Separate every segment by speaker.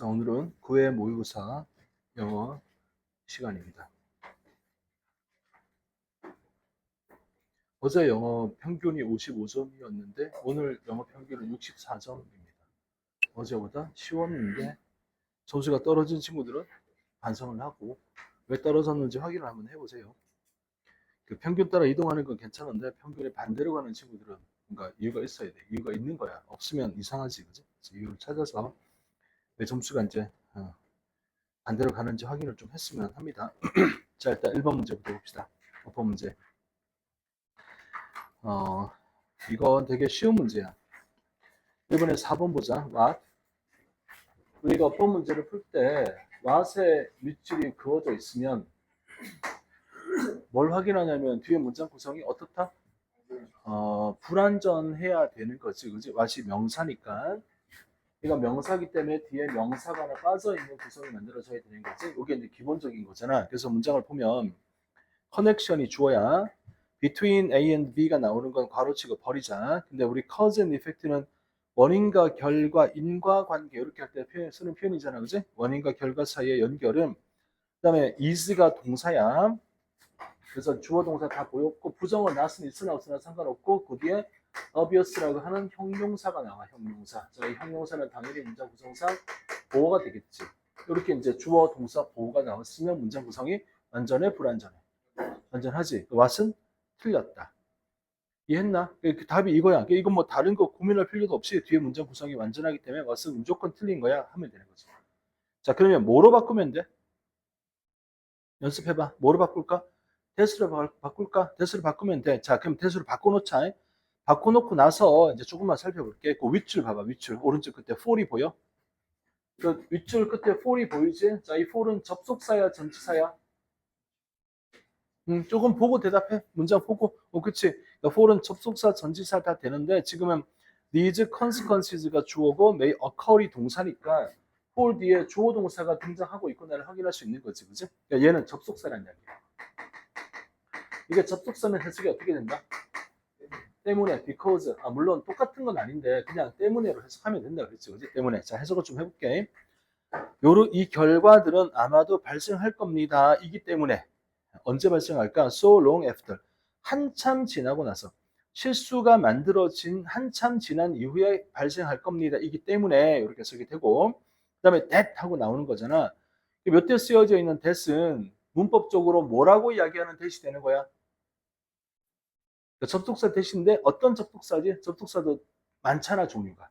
Speaker 1: 자, 오늘은 9회 모의고사 영어 시간입니다. 어제 영어 평균이 55점이었는데 오늘 영어 평균은 64점입니다. 어제보다 쉬웠는데 점수가 떨어진 친구들은 반성을 하고 왜 떨어졌는지 확인을 한번 해보세요. 그 평균 따라 이동하는 건 괜찮은데 평균에 반대로 가는 친구들은 뭔가 이유가 있어야 돼. 이유가 있는 거야. 없으면 이상하지, 그지? 그래서 이유를 찾아서 왜 점수가 이제 반대로 가는지 확인을 좀 했으면 합니다. 자, 일단 1번 문제부터 봅시다. 5번 문제. 이건 되게 쉬운 문제야. 이번에 4번 보자. what. 우리가 어떤 문제를 풀 때 what의 밑줄이 그어져 있으면 뭘 확인하냐면 뒤에 문장 구성이 어떻다? 불완전해야 되는 거지. 그지? what이 명사니까. 이거 명사기 때문에 뒤에 명사가 하나 빠져있는 구성이 만들어져야 되는 거지. 이게 이제 기본적인 거잖아. 그래서 문장을 보면 커넥션이 주어야 between A and B가 나오는 건 괄호치고 버리자. 근데 우리 cause and effect는 원인과 결과, 인과관계 이렇게 할 때 쓰는 표현이잖아. 그지? 원인과 결과 사이의 연결은 그다음에 is가 동사야. 그래서 주어 동사 다 보였고 부정어 not은 있으나 없으나 상관없고 그 뒤에 obvious라고 하는 형용사가 나와. 형용사. 자, 이 형용사는 당연히 문장 구성상 보호가 되겠지. 이렇게 이제 주어 동사 보호가 나왔으면 문장 구성이 완전해 불완전해? 완전하지. what은 틀렸다. 이해했나? 답이 이거야. 이건 뭐 다른 거 고민할 필요도 없이 뒤에 문장 구성이 완전하기 때문에 what은 무조건 틀린 거야 하면 되는 거지. 자, 그러면 뭐로 바꾸면 돼? 연습해봐. 뭐로 바꿀까? 대수로 바꿀까? 대수로 바꾸면 돼. 자, 그럼 대수로 바꿔놓자. 바꿔놓고 나서 이제 조금만 살펴볼게. 그 윗줄 봐봐. 윗줄. 오른쪽 끝에 for이 보여? 그 윗줄 끝에 for이 보이지? 자, 이 for은 접속사야, 전치사야? 조금 보고 대답해. 문장 보고. 그치. 그러니까 for은 접속사, 전치사 다 되는데 지금은 these consequences가 주어고 may occur이 동사니까 for 뒤에 주어 동사가 등장하고 있구나를 확인할 수 있는 거지. 그치? 그러니까 얘는 접속사란 이야기야. 이게 접속사면 해석이 어떻게 된다? 때문에, because. 물론 똑같은 건 아닌데 그냥 때문에로 해석하면 된다 그랬지. 그치? 때문에. 자, 해석을 좀 해볼게. 이 결과들은 아마도 발생할 겁니다. 이기 때문에 언제 발생할까? So long after. 한참 지나고 나서. 실수가 만들어진 한참 지난 이후에 발생할 겁니다. 이기 때문에 이렇게 쓰게 되고 그 다음에 that 하고 나오는 거잖아. 몇 대 쓰여져 있는 that은 문법적으로 뭐라고 이야기하는 that이 되는 거야? 접속사 that인데 어떤 접속사지? 접속사도 많잖아, 종류가.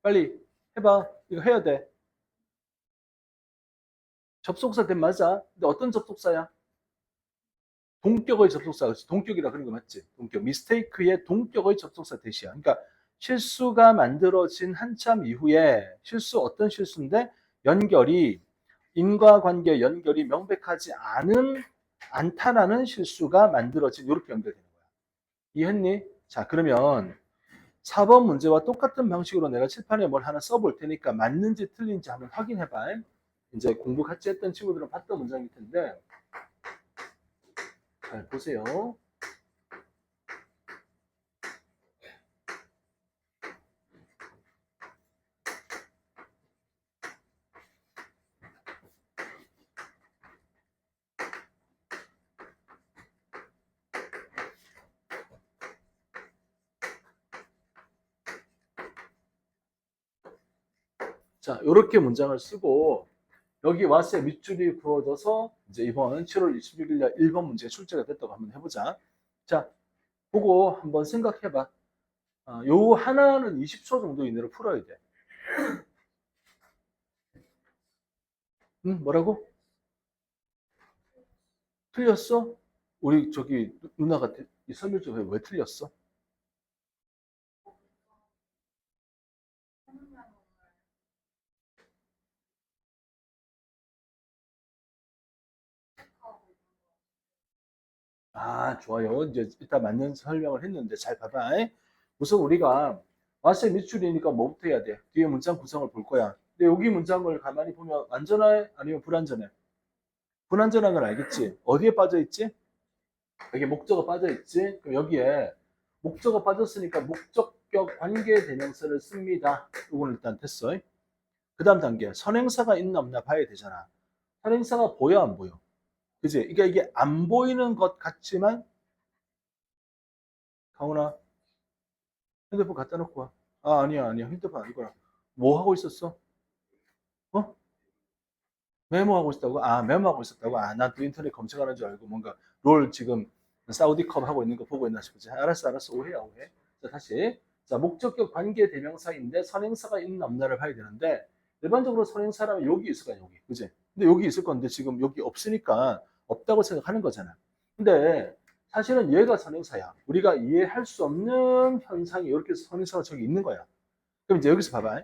Speaker 1: 빨리 해봐. 이거 해야 돼. 접속사 that 맞아. 근데 어떤 접속사야? 동격의 접속사. 그렇지. 동격이라 그런 거 맞지? 동격. 미스테이크의 동격의 접속사 that이야. 그러니까 실수가 만들어진 한참 이후에 실수 어떤 실수인데 연결이 인과관계 연결이 명백하지 않다라는 실수가 만들어진 이렇게 연결되는 거야. 이해했니? 자, 그러면 4번 문제와 똑같은 방식으로 내가 칠판에 뭘 하나 써볼 테니까 맞는지 틀린지 한번 확인해봐. 이제 공부 같이 했던 친구들은 봤던 문장일 텐데 잘 보세요. 자, 이렇게 문장을 쓰고 여기 왔어요. 밑줄이 그어져서 이제 이번 7월 26일 날 1번 문제 출제가 됐다고 한번 해보자. 자, 보고 한번 생각해봐. 요 하나는 20초 정도 이내로 풀어야 돼. 뭐라고? 틀렸어? 우리 저기 누나가 설명 좀 해. 왜 틀렸어? 좋아요. 이제 이따 맞는 설명을 했는데 잘 봐봐. 우선 우리가 왔어요. 밑줄이니까 뭐부터 해야 돼? 뒤에 문장 구성을 볼 거야. 근데 여기 문장을 가만히 보면 완전해? 아니면 불완전해? 불완전한 걸 알겠지? 어디에 빠져 있지? 여기 목적어 빠져 있지? 그럼 여기에 목적어 빠졌으니까 목적격 관계대명사를 씁니다. 이건 일단 됐어. 그 다음 단계 선행사가 있나 없나 봐야 되잖아. 선행사가 보여 안 보여? 그지? 이게 안 보이는 것 같지만 강훈아 핸드폰 갖다 놓고 와. 아니야 핸드폰 아니구나. 뭐 하고 있었어? 어? 메모하고 있었다고? 메모하고 있었다고? 난 또 인터넷 검색하는 줄 알고 뭔가 롤 지금 사우디컵 하고 있는 거 보고 있나 싶지. 알았어. 오해야, 오해. 자, 다시. 자, 목적격 관계 대명사인데 선행사가 있나 없나를 봐야 되는데 일반적으로 선행사라면 여기 있을 거야, 여기. 그지? 근데 여기 있을 건데 지금 여기 없으니까 없다고 생각하는 거잖아. 근데 사실은 얘가 선행사야. 우리가 이해할 수 없는 현상이 이렇게 선행사가 저기 있는 거야. 그럼 이제 여기서 봐봐.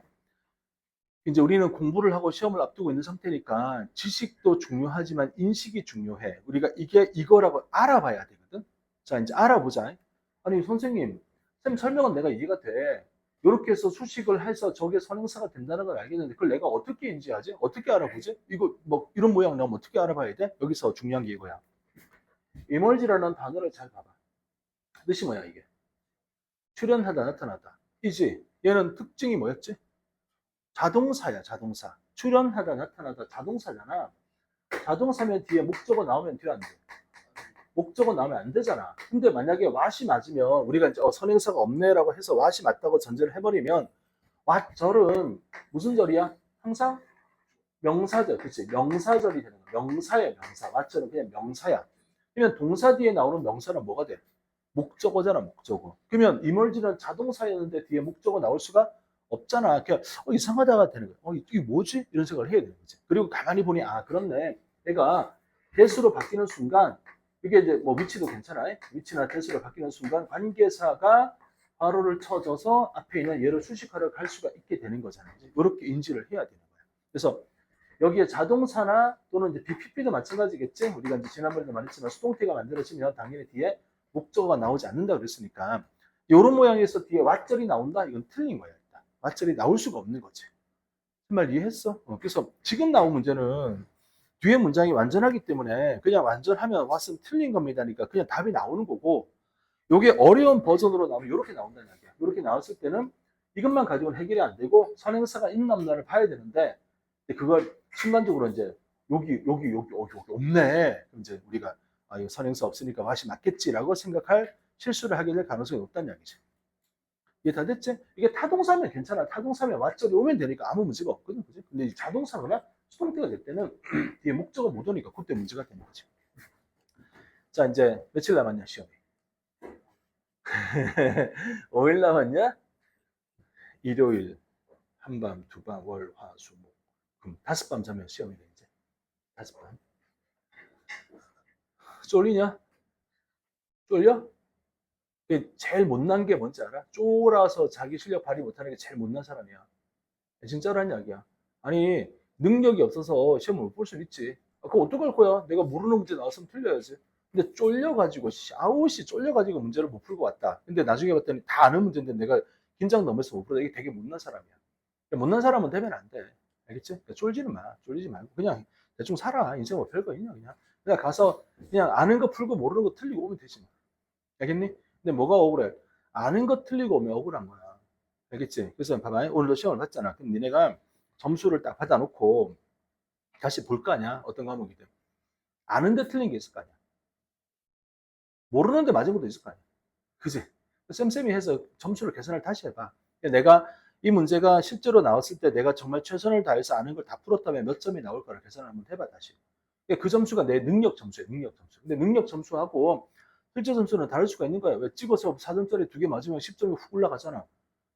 Speaker 1: 이제 우리는 공부를 하고 시험을 앞두고 있는 상태니까 지식도 중요하지만 인식이 중요해. 우리가 이게 이거라고 알아봐야 되거든. 자, 이제 알아보자. 아니, 선생님, 쌤 설명은 내가 이해가 돼. 이렇게 해서 수식을 해서 저게 선행사가 된다는 걸 알겠는데 그걸 내가 어떻게 인지하지? 어떻게 알아보지? 이거 뭐 이런 모양 나오면 어떻게 알아봐야 돼? 여기서 중요한 게 이거야. 이멀지라는 단어를 잘 봐봐. 뜻이 뭐야, 이게? 출현하다, 나타나다. 이지? 얘는 특징이 뭐였지? 자동사야, 자동사. 출현하다, 나타나다 자동사잖아. 자동사면 뒤에 목적어 나오면 뒤에 안 돼. 목적어 나오면 안 되잖아. 근데 만약에 what이 맞으면 우리가 이제 선행사가 없네라고 해서 what이 맞다고 전제를 해버리면 what 절은 무슨 절이야? 항상 명사절, 그치? 명사절이 되는 거야. 명사야, 명사. what 절은 그냥 명사야. 그러면 동사 뒤에 나오는 명사는 뭐가 돼? 목적어잖아, 목적어. 그러면 emerge는 자동사였는데 뒤에 목적어 나올 수가 없잖아. 그냥 이상하다가 되는 거야. 이게 뭐지? 이런 생각을 해야 되는 거지. 그리고 가만히 보니 그렇네. 얘가 대수로 바뀌는 순간 이게 이제 뭐 위치도 괜찮아. 위치나 대수로 바뀌는 순간 관계사가 괄호를 쳐줘서 앞에 있는 얘를 수식하러 갈 수가 있게 되는 거잖아. 이렇게 인지를 해야 되는 거야. 그래서 여기에 자동사나 또는 이제 BPP도 마찬가지겠지. 우리가 이제 지난번에도 말했지만 수동태가 만들어지면 당연히 뒤에 목적어가 나오지 않는다 그랬으니까 이런 모양에서 뒤에 왓절이 나온다? 이건 틀린 거야. 일단. 왓절이 나올 수가 없는 거지. 그 말 이해했어? 그래서 지금 나온 문제는 뒤에 문장이 완전하기 때문에 그냥 완전하면 왓은 틀린 겁니다니까 그냥 답이 나오는 거고 이게 어려운 버전으로 나오면 이렇게 나온다는 이야기야. 이렇게 나왔을 때는 이것만 가지고는 해결이 안 되고 선행사가 있나 없나를 봐야 되는데 그걸 순간적으로 이제 여기 없네. 이제 우리가 이거 선행사 없으니까 왓이 맞겠지라고 생각할 실수를 하게 될 가능성이 높다는 이야기지. 이게 다 됐지? 이게 타동사면 괜찮아. 타동사면 왓절이 오면 되니까 아무 문제가 없거든. 그지? 근데 이 자동사거나 수동태가 될 때는 뒤에 목적어 못 오니까 그때 문제가 되는 거지. 자, 이제 며칠 남았냐, 시험이. 5일 남았냐? 일요일, 한밤, 두밤, 월, 화, 수, 목, 금. 5밤 자면 시험이래, 이제. 5밤. 쫄리냐? 쫄려? 제일 못난 게 뭔지 알아? 쫄아서 자기 실력 발휘 못하는 게 제일 못난 사람이야. 진짜라는 이야기야. 아니, 능력이 없어서 시험을 못 볼 수는 있지. 그거 어떡할 거야? 내가 모르는 문제 나왔으면 틀려야지. 근데 쫄려가지고, 아웃이 쫄려가지고 문제를 못 풀고 왔다. 근데 나중에 봤더니 다 아는 문제인데 내가 긴장 넘어서 못 풀어. 이게 되게 못난 사람이야. 못난 사람은 되면 안 돼. 알겠지? 그러니까 쫄지는 마. 쫄리지 말고. 그냥 대충 살아. 인생 뭐 별거 있냐, 그냥. 그냥 가서 그냥 아는 거 풀고 모르는 거 틀리고 오면 되지. 알겠니? 근데 뭐가 억울해? 아는 거 틀리고 오면 억울한 거야. 알겠지? 그래서 봐봐. 오늘도 시험을 봤잖아. 그럼 니네가 점수를 딱 받아놓고 다시 볼 거 아니야? 어떤 과목이든. 아는데 틀린 게 있을 거 아니야? 모르는데 맞은 것도 있을 거 아니야? 그지? 쌤쌤이 해서 점수를 계산을 다시 해봐. 내가 이 문제가 실제로 나왔을 때 내가 정말 최선을 다해서 아는 걸 다 풀었다면 몇 점이 나올 거를 계산을 한번 해봐, 다시. 그 점수가 내 능력 점수야, 능력 점수. 근데 능력 점수하고 실제 점수는 다를 수가 있는 거야. 왜 찍어서 4점짜리 2개 맞으면 10점이 훅 올라가잖아.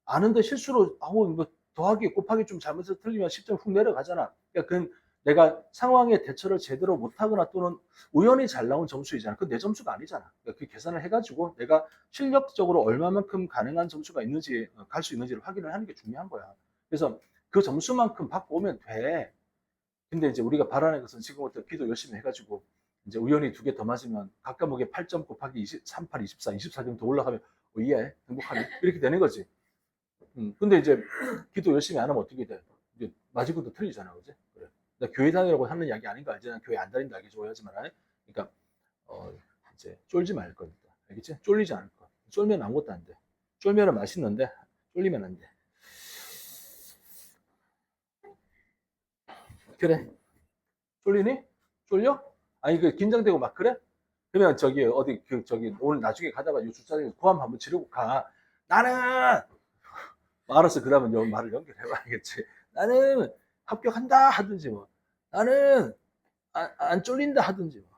Speaker 1: 아는데 실수로 이거 더하기 곱하기 좀 잘못해서 틀리면 10점 훅 내려가잖아. 그러니까 그건 내가 상황의 대처를 제대로 못하거나 또는 우연히 잘 나온 점수이잖아. 그건 내 점수가 아니잖아. 그러니까 그 계산을 해가지고 내가 실력적으로 얼마만큼 가능한 점수가 있는지 갈 수 있는지를 확인을 하는 게 중요한 거야. 그래서 그 점수만큼 받고 오면 돼. 근데 이제 우리가 바라는 것은 지금부터 기도 열심히 해가지고 이제 우연히 2개 더 맞으면 각 과목에 8점 곱하기 20, 38, 24, 24점 더 올라가면 예, 행복하네. 이렇게 되는 거지. 근데 이제 기도 열심히 안 하면 어떻게 돼? 이제 맞을 것도 틀리잖아, 그지? 그래. 나 교회 다니라고 하는 이야기 아닌 거 알지? 난 교회 안 다닌다 알겠지? 오해하지 마라. 그러니까 이제 쫄지 말 겁니다. 알겠지? 쫄리지 않을 거. 쫄면 아무것도 안 돼. 쫄면은 맛있는데 쫄리면 안 돼. 그래. 쫄리니? 쫄려? 아니 그 긴장되고 막 그래? 그러면 저기 어디 그 저기 오늘 나중에 가다가 이 주차장에 구함 한번 지르고 가. 나는 알았어. 그러면 요 말을 연결해봐야겠지. 나는 합격한다 하든지 뭐. 나는 안 쫄린다 하든지 뭐.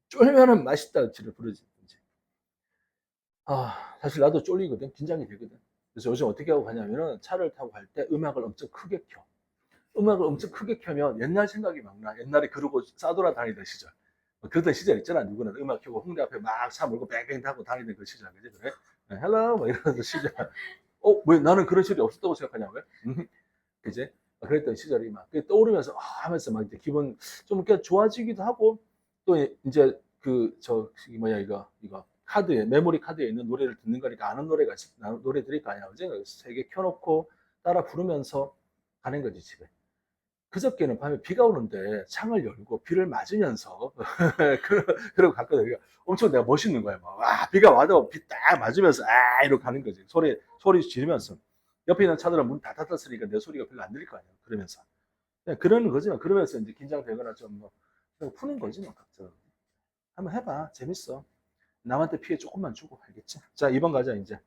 Speaker 1: 쫄면은 맛있다 지를 부르지. 사실 나도 쫄리거든. 긴장이 되거든. 그래서 요즘 어떻게 하고 가냐면은 차를 타고 갈 때 음악을 엄청 크게 켜. 음악을 엄청 크게 켜면 옛날 생각이 막 나. 옛날에 그러고 싸돌아 다니던 시절. 그러던 시절 있잖아. 누구나 음악 켜고 홍대 앞에 막 차 몰고 뺑뺑 타고 다니는 그 시절. 그지? 그래? 헬로 뭐 이러는 시절. 왜 나는 그런 시절이 없었다고 생각하냐? 왜? 그지? 그랬던 시절이 막 떠오르면서 하면서 막 이제 기분 좀 이렇게 좋아지기도 하고 또 이제 그 저 뭐야 이거 카드에 메모리 카드에 있는 노래를 듣는 거니까 아는 노래가 노래 들을 거 아니야. 그지? 세 개 켜놓고 따라 부르면서 가는 거지 집에. 그저께는 밤에 비가 오는데 창을 열고 비를 맞으면서 그러고 갔거든. 그러니까 엄청 내가 멋있는 거야. 막, 와, 비가 와도 비 딱 맞으면서 이러고 가는 거지. 소리 지르면서. 옆에 있는 차들은 문 다 닫았으니까 내 소리가 별로 안 들릴 거 아니야. 그러면서. 그냥 그러는 거지. 그러면서 이제 긴장되거나 좀 뭐 푸는 거지. 뭐 각자. 한번 해봐. 재밌어. 남한테 피해 조금만 주고 알겠지? 자, 2번 가자 이제.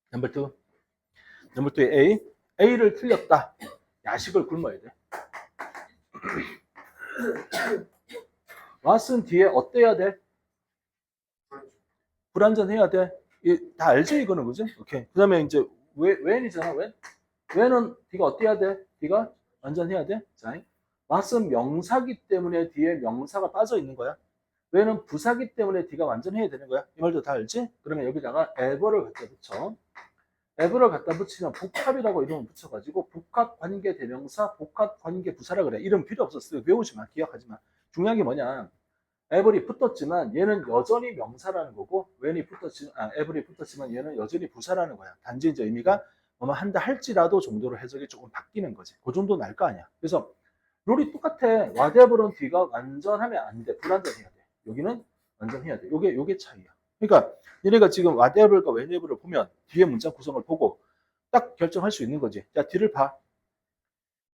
Speaker 1: 넘버 2. 넘버 2의 A. A를 틀렸다. 야식을 굶어야 돼. 왓슨 뒤에 어때야 돼? 불완전해야 돼. 다 알지 이거는 그지? 오케이. 그다음에 이제 when이잖아. when은 뒤가 어때야 돼? 뒤가 완전해야 돼. 자, 왓슨 명사기 때문에 뒤에 명사가 빠져 있는 거야. when은 부사기 때문에 뒤가 완전해야 되는 거야. 이 말도 다 알지? 그러면 여기다가 ever를 갖다 붙여. ever를 갖다 붙이면 복합이라고 이름 붙여가지고 복합 관계 대명사, 복합 관계 부사라 그래. 이름 필요 없었어요. 외우지 마. 기억하지 마. 중요한 게 뭐냐? ever이 붙었지만 얘는 여전히 명사라는 거고 ever이 붙었지만 얘는 여전히 부사라는 거야. 단지 이제 의미가 뭐뭐 한다 할지라도 정도로 해석이 조금 바뀌는 거지. 그 정도 날 거 아니야. 그래서 룰이 똑같아. whatever는 뒤가 완전하면 안 돼. 불완전해야 돼. 여기는 완전해야 돼. 요게 차이야. 그러니까 얘네가 지금 whatever과 whenever를 보면 뒤에 문장 구성을 보고 딱 결정할 수 있는 거지. 자, 뒤를 봐.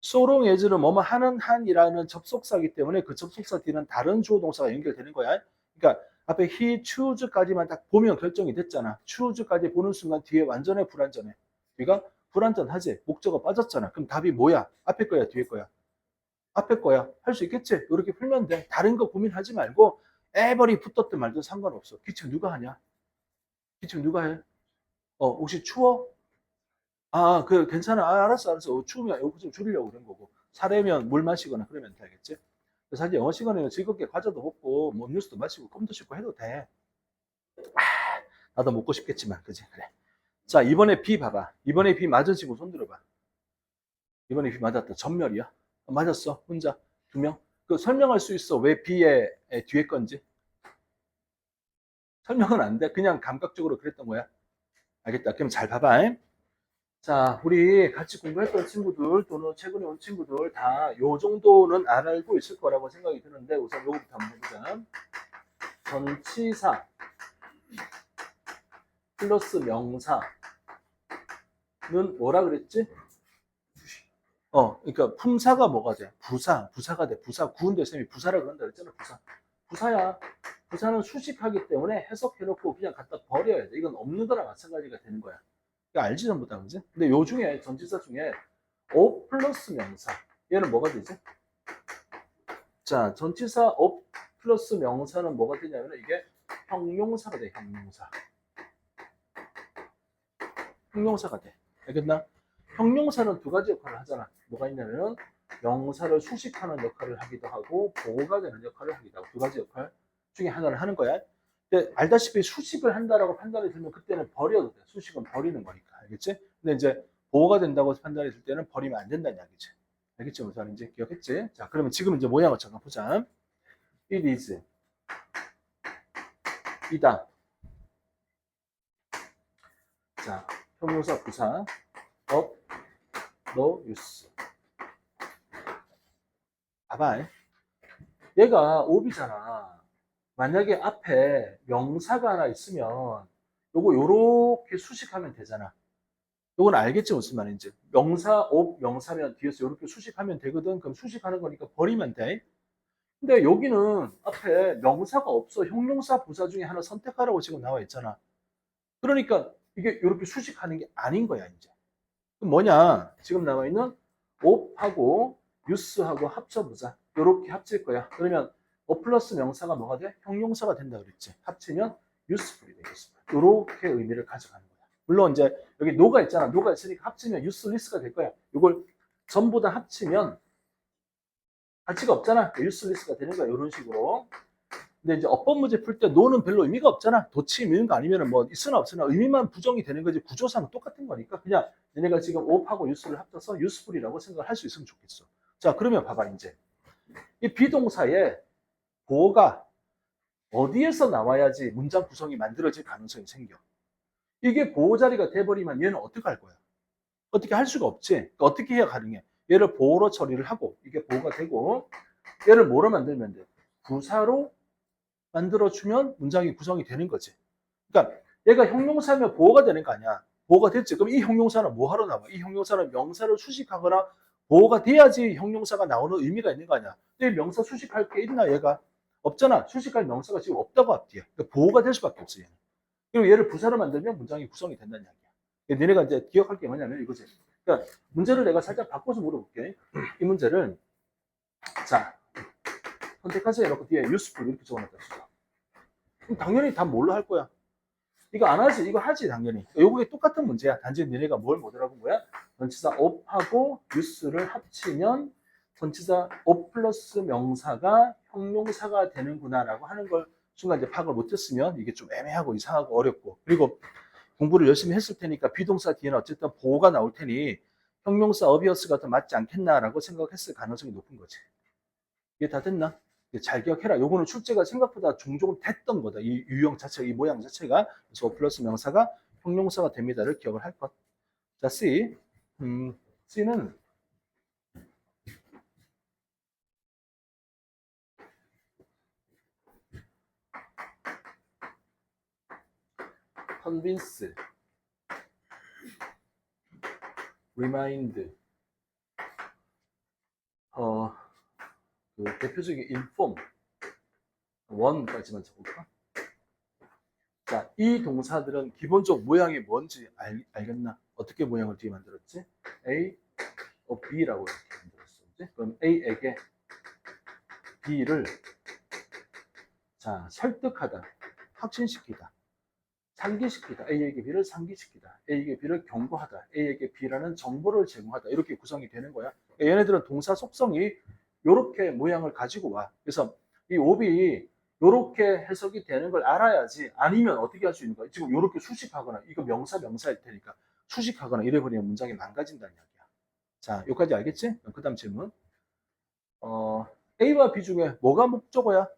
Speaker 1: so long as는 뭐뭐 하는 한이라는 접속사이기 때문에 그 접속사 뒤는 다른 주어 동사가 연결되는 거야. 그러니까 앞에 he choose까지만 딱 보면 결정이 됐잖아. choose까지 보는 순간 뒤에 완전해 불완전해. 뒤가 불완전하지. 목적어 빠졌잖아. 그럼 답이 뭐야? 앞에 거야 뒤에 거야? 앞에 거야. 할 수 있겠지? 이렇게 풀면 돼. 다른 거 고민하지 말고 every 붙었든 말든 상관없어. 기침 누가 하냐? 기침 누가 해? 혹시 추워? 괜찮아. 알았어. 추우면 이거 좀 줄이려고 그런 거고. 사려면 물 마시거나 그러면 되겠지? 사실 영어 시간에는 즐겁게 과자도 먹고, 뭐 음료수도 마시고, 껌도 씹고 해도 돼. 나도 먹고 싶겠지만, 그지? 그래. 자, 이번에 B 봐봐. 이번에 B 맞은 친구 손 들어봐. 이번에 B 맞았다. 전멸이야. 맞았어. 혼자. 2명. 그 설명할 수 있어. 왜 B의 뒤에 건지. 설명은 안 돼. 그냥 감각적으로 그랬던 거야. 알겠다. 그럼 잘 봐봐. 자, 우리 같이 공부했던 친구들 또는 최근에 온 친구들 다 요 정도는 알고 있을 거라고 생각이 드는데 우선 요거부터 한번 해보자. 전치사 플러스 명사는 뭐라 그랬지? 그러니까 품사가 뭐가 돼? 부사가 돼. 구운대 쌤이 부사라 그런다 그랬잖아. 부사야. 부사는 수식하기 때문에 해석해놓고 그냥 갖다 버려야 돼. 이건 없는 거랑 마찬가지가 되는 거야. 알지 전부 다 그지? 근데 요 중에 전치사 중에 of 플러스 명사 얘는 뭐가 되지? 자, 전치사 of 플러스 명사는 뭐가 되냐면 이게 형용사가 돼. 형용사가 돼. 알겠나? 형용사는 2가지 역할을 하잖아. 뭐가 있냐면은 명사를 수식하는 역할을 하기도 하고 보호가 되는 역할을 하기도 하고 2가지 역할 중에 하나를 하는 거야. 근데 알다시피 수식을 한다라고 판단이 들면 그때는 버려도 돼. 수식은 버리는 거니까. 알겠지? 근데 이제 보호가 된다고 판단이 들 때는 버리면 안 된다는 이야기지. 알겠지? 무슨 말인지 기억했지? 자, 그러면 지금 이제 모양을 잠깐 보자. It is. 이다. 자, 형용사 부사. of, no use. 봐봐. 얘가 of이잖아. 만약에 앞에 명사가 하나 있으면 요거 요렇게 수식하면 되잖아. 요건 알겠지 무슨 말인지. 명사, 옵, 명사면 뒤에서 요렇게 수식하면 되거든. 그럼 수식하는 거니까 버리면 돼. 근데 여기는 앞에 명사가 없어. 형용사, 부사 중에 하나 선택하라고 지금 나와 있잖아. 그러니까 이게 이렇게 수식하는 게 아닌 거야, 이제. 그럼 뭐냐? 지금 나와 있는 옵하고 유스하고 합쳐보자. 이렇게 합칠 거야. 그러면 옵 플러스 명사가 뭐가 돼? 형용사가 된다 그랬지. 합치면 유스풀이 되겠습니다. 이렇게 의미를 가져가는 거야. 물론 이제 여기 노가 있잖아. 노가 있으니까 합치면 유스리스가 될 거야. 이걸 전부 다 합치면 가치가 없잖아. 유스리스가 되는 거야. 이런 식으로. 근데 이제 어법 문제 풀 때 노는 별로 의미가 없잖아. 도치 있는 거 아니면은 뭐 있으나 없으나 의미만 부정이 되는 거지 구조상 똑같은 거니까 그냥 얘네가 지금 옵하고 유스를 합쳐서 유스풀이라고 생각을 할 수 있으면 좋겠어. 자, 그러면 봐봐 이제 이 비동사의 보어가 어디에서 나와야지 문장 구성이 만들어질 가능성이 생겨. 이게 보호 자리가 돼버리면 얘는 어떻게 할 거야? 어떻게 할 수가 없지. 그러니까 어떻게 해야 가능해? 얘를 보호로 처리를 하고 이게 보호가 되고 얘를 뭐로 만들면 돼? 부사로 만들어주면 문장이 구성이 되는 거지. 그러니까 얘가 형용사면 보호가 되는 거 아니야. 보호가 됐지. 그럼 이 형용사는 뭐 하러 나와? 이 형용사는 명사를 수식하거나 보호가 돼야지 형용사가 나오는 의미가 있는 거 아니야. 근데 명사 수식할 게 있나 얘가? 없잖아. 수식할 명사가 지금 없다고 앞뒤에. 그러니까 보호가 될 수밖에 없어 얘는. 그리고 얘를 부사로 만들면 문장이 구성이 된다는 이야기야. 그러니까 너네가 이제 기억할 게 뭐냐면 이거지. 그러니까 문제를 내가 살짝 바꿔서 물어볼게. 이 문제를 자 선택하세요 해놓고 뒤에 useful 이렇게 적어놨다 치자. 그럼 당연히 다 뭘로 할 거야? 이거 안 하지? 이거 하지 당연히. 요게 똑같은 문제야. 단지 너네가 뭘 못 알아본 거야? 전치사 op하고 use를 합치면 전치사 op 플러스 명사가 형용사가 되는구나라고 하는 걸 순간 이제 파악을 못했으면 이게 좀 애매하고 이상하고 어렵고 그리고 공부를 열심히 했을 테니까 비동사 뒤에는 어쨌든 보호가 나올 테니 형용사 어비어스가 더 맞지 않겠나라고 생각했을 가능성이 높은 거지. 이게 다 됐나? 잘 기억해라. 요거는 출제가 생각보다 종종 됐던 거다. 이 유형 자체가, 이 모양 자체가. 그래서 O 플러스 명사가 형용사가 됩니다를 기억을 할 것. 자, C. C는 convince, remind, 그 대표적인 inform, one까지만 적을까? 자, 이 동사들은 기본적 모양이 뭔지 알겠나? 어떻게 모양을 뒤에 만들었지? A, B라고 이렇게 만들었어. 그치? 그럼 A에게 B를 자, 설득하다, 확신시키다, 상기시키다. A에게 B를 상기시키다. A에게 B를 경고하다. A에게 B라는 정보를 제공하다. 이렇게 구성이 되는 거야. 얘네들은 동사 속성이 이렇게 모양을 가지고 와. 그래서 이 옵이 이렇게 해석이 되는 걸 알아야지. 아니면 어떻게 할 수 있는 거야? 지금 이렇게 수식하거나 이거 명사일 테니까 수식하거나 이래버리면 문장이 망가진다는 이야기야. 자, 여기까지 알겠지? 그 다음 질문. A와 B 중에 뭐가 목적어야?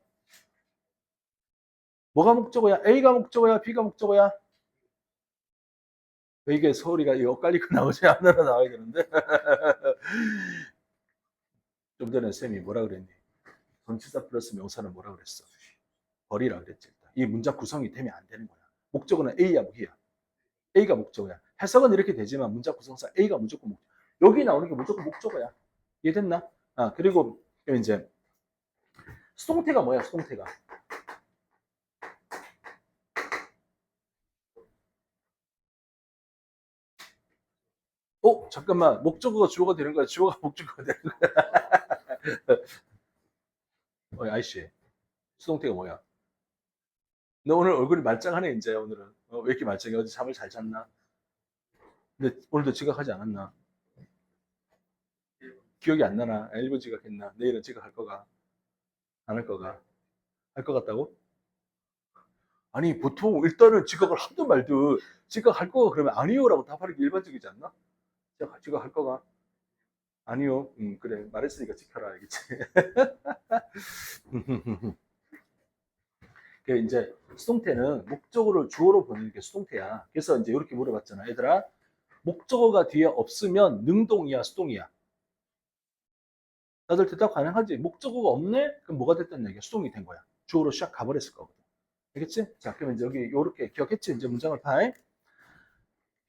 Speaker 1: 뭐가 목적어야? A가 목적어야? B가 목적어야? 이게 소리가 엇갈리고 나오지 않으러 나와야 되는데. 좀 전에 쌤이 뭐라 그랬니? 전치사 플러스 명사는 뭐라 그랬어? 버리라 그랬지. 이 문장 구성이 되면 안 되는 거야. 목적어는 A야, B야. A가 목적어야. 해석은 이렇게 되지만 문장 구성상 A가 무조건 목적어. 여기 나오는 게 무조건 목적어야. 이해됐나? 아, 그리고 이제 수동태가 뭐야, 수동태가? 잠깐만. 목적어가 주어가 되는 거야? 주어가 목적어가 되는 거야? 아이씨. 수동태가 뭐야? 너 오늘 얼굴이 말짱하네, 이제, 오늘은. 왜 이렇게 말짱해? 어제 잠을 잘 잤나? 근데 오늘도 지각하지 않았나? 기억이 안 나나? 일본 지각했나? 내일은 지각할 거가? 안 할 거가? 할 것 같다고? 아니, 보통 일단은 지각을 하든 말든 지각할 거가 그러면 아니요라고 답하는 게 일반적이지 않나? 지각할 거가? 아니요. 그래. 말했으니까 지켜라. 알겠지? 그 이제 수동태는 목적어를 주어로 보내는 게 수동태야. 그래서 이제 이렇게 물어봤잖아. 얘들아, 목적어가 뒤에 없으면 능동이야, 수동이야? 다들 대답 가능하지? 목적어가 없네? 그럼 뭐가 됐다는 얘기야? 수동이 된 거야. 주어로 샥 가버렸을 거거든. 알겠지? 자, 그러면 이제 여기 요렇게 기억했지? 이제 문장을 파이.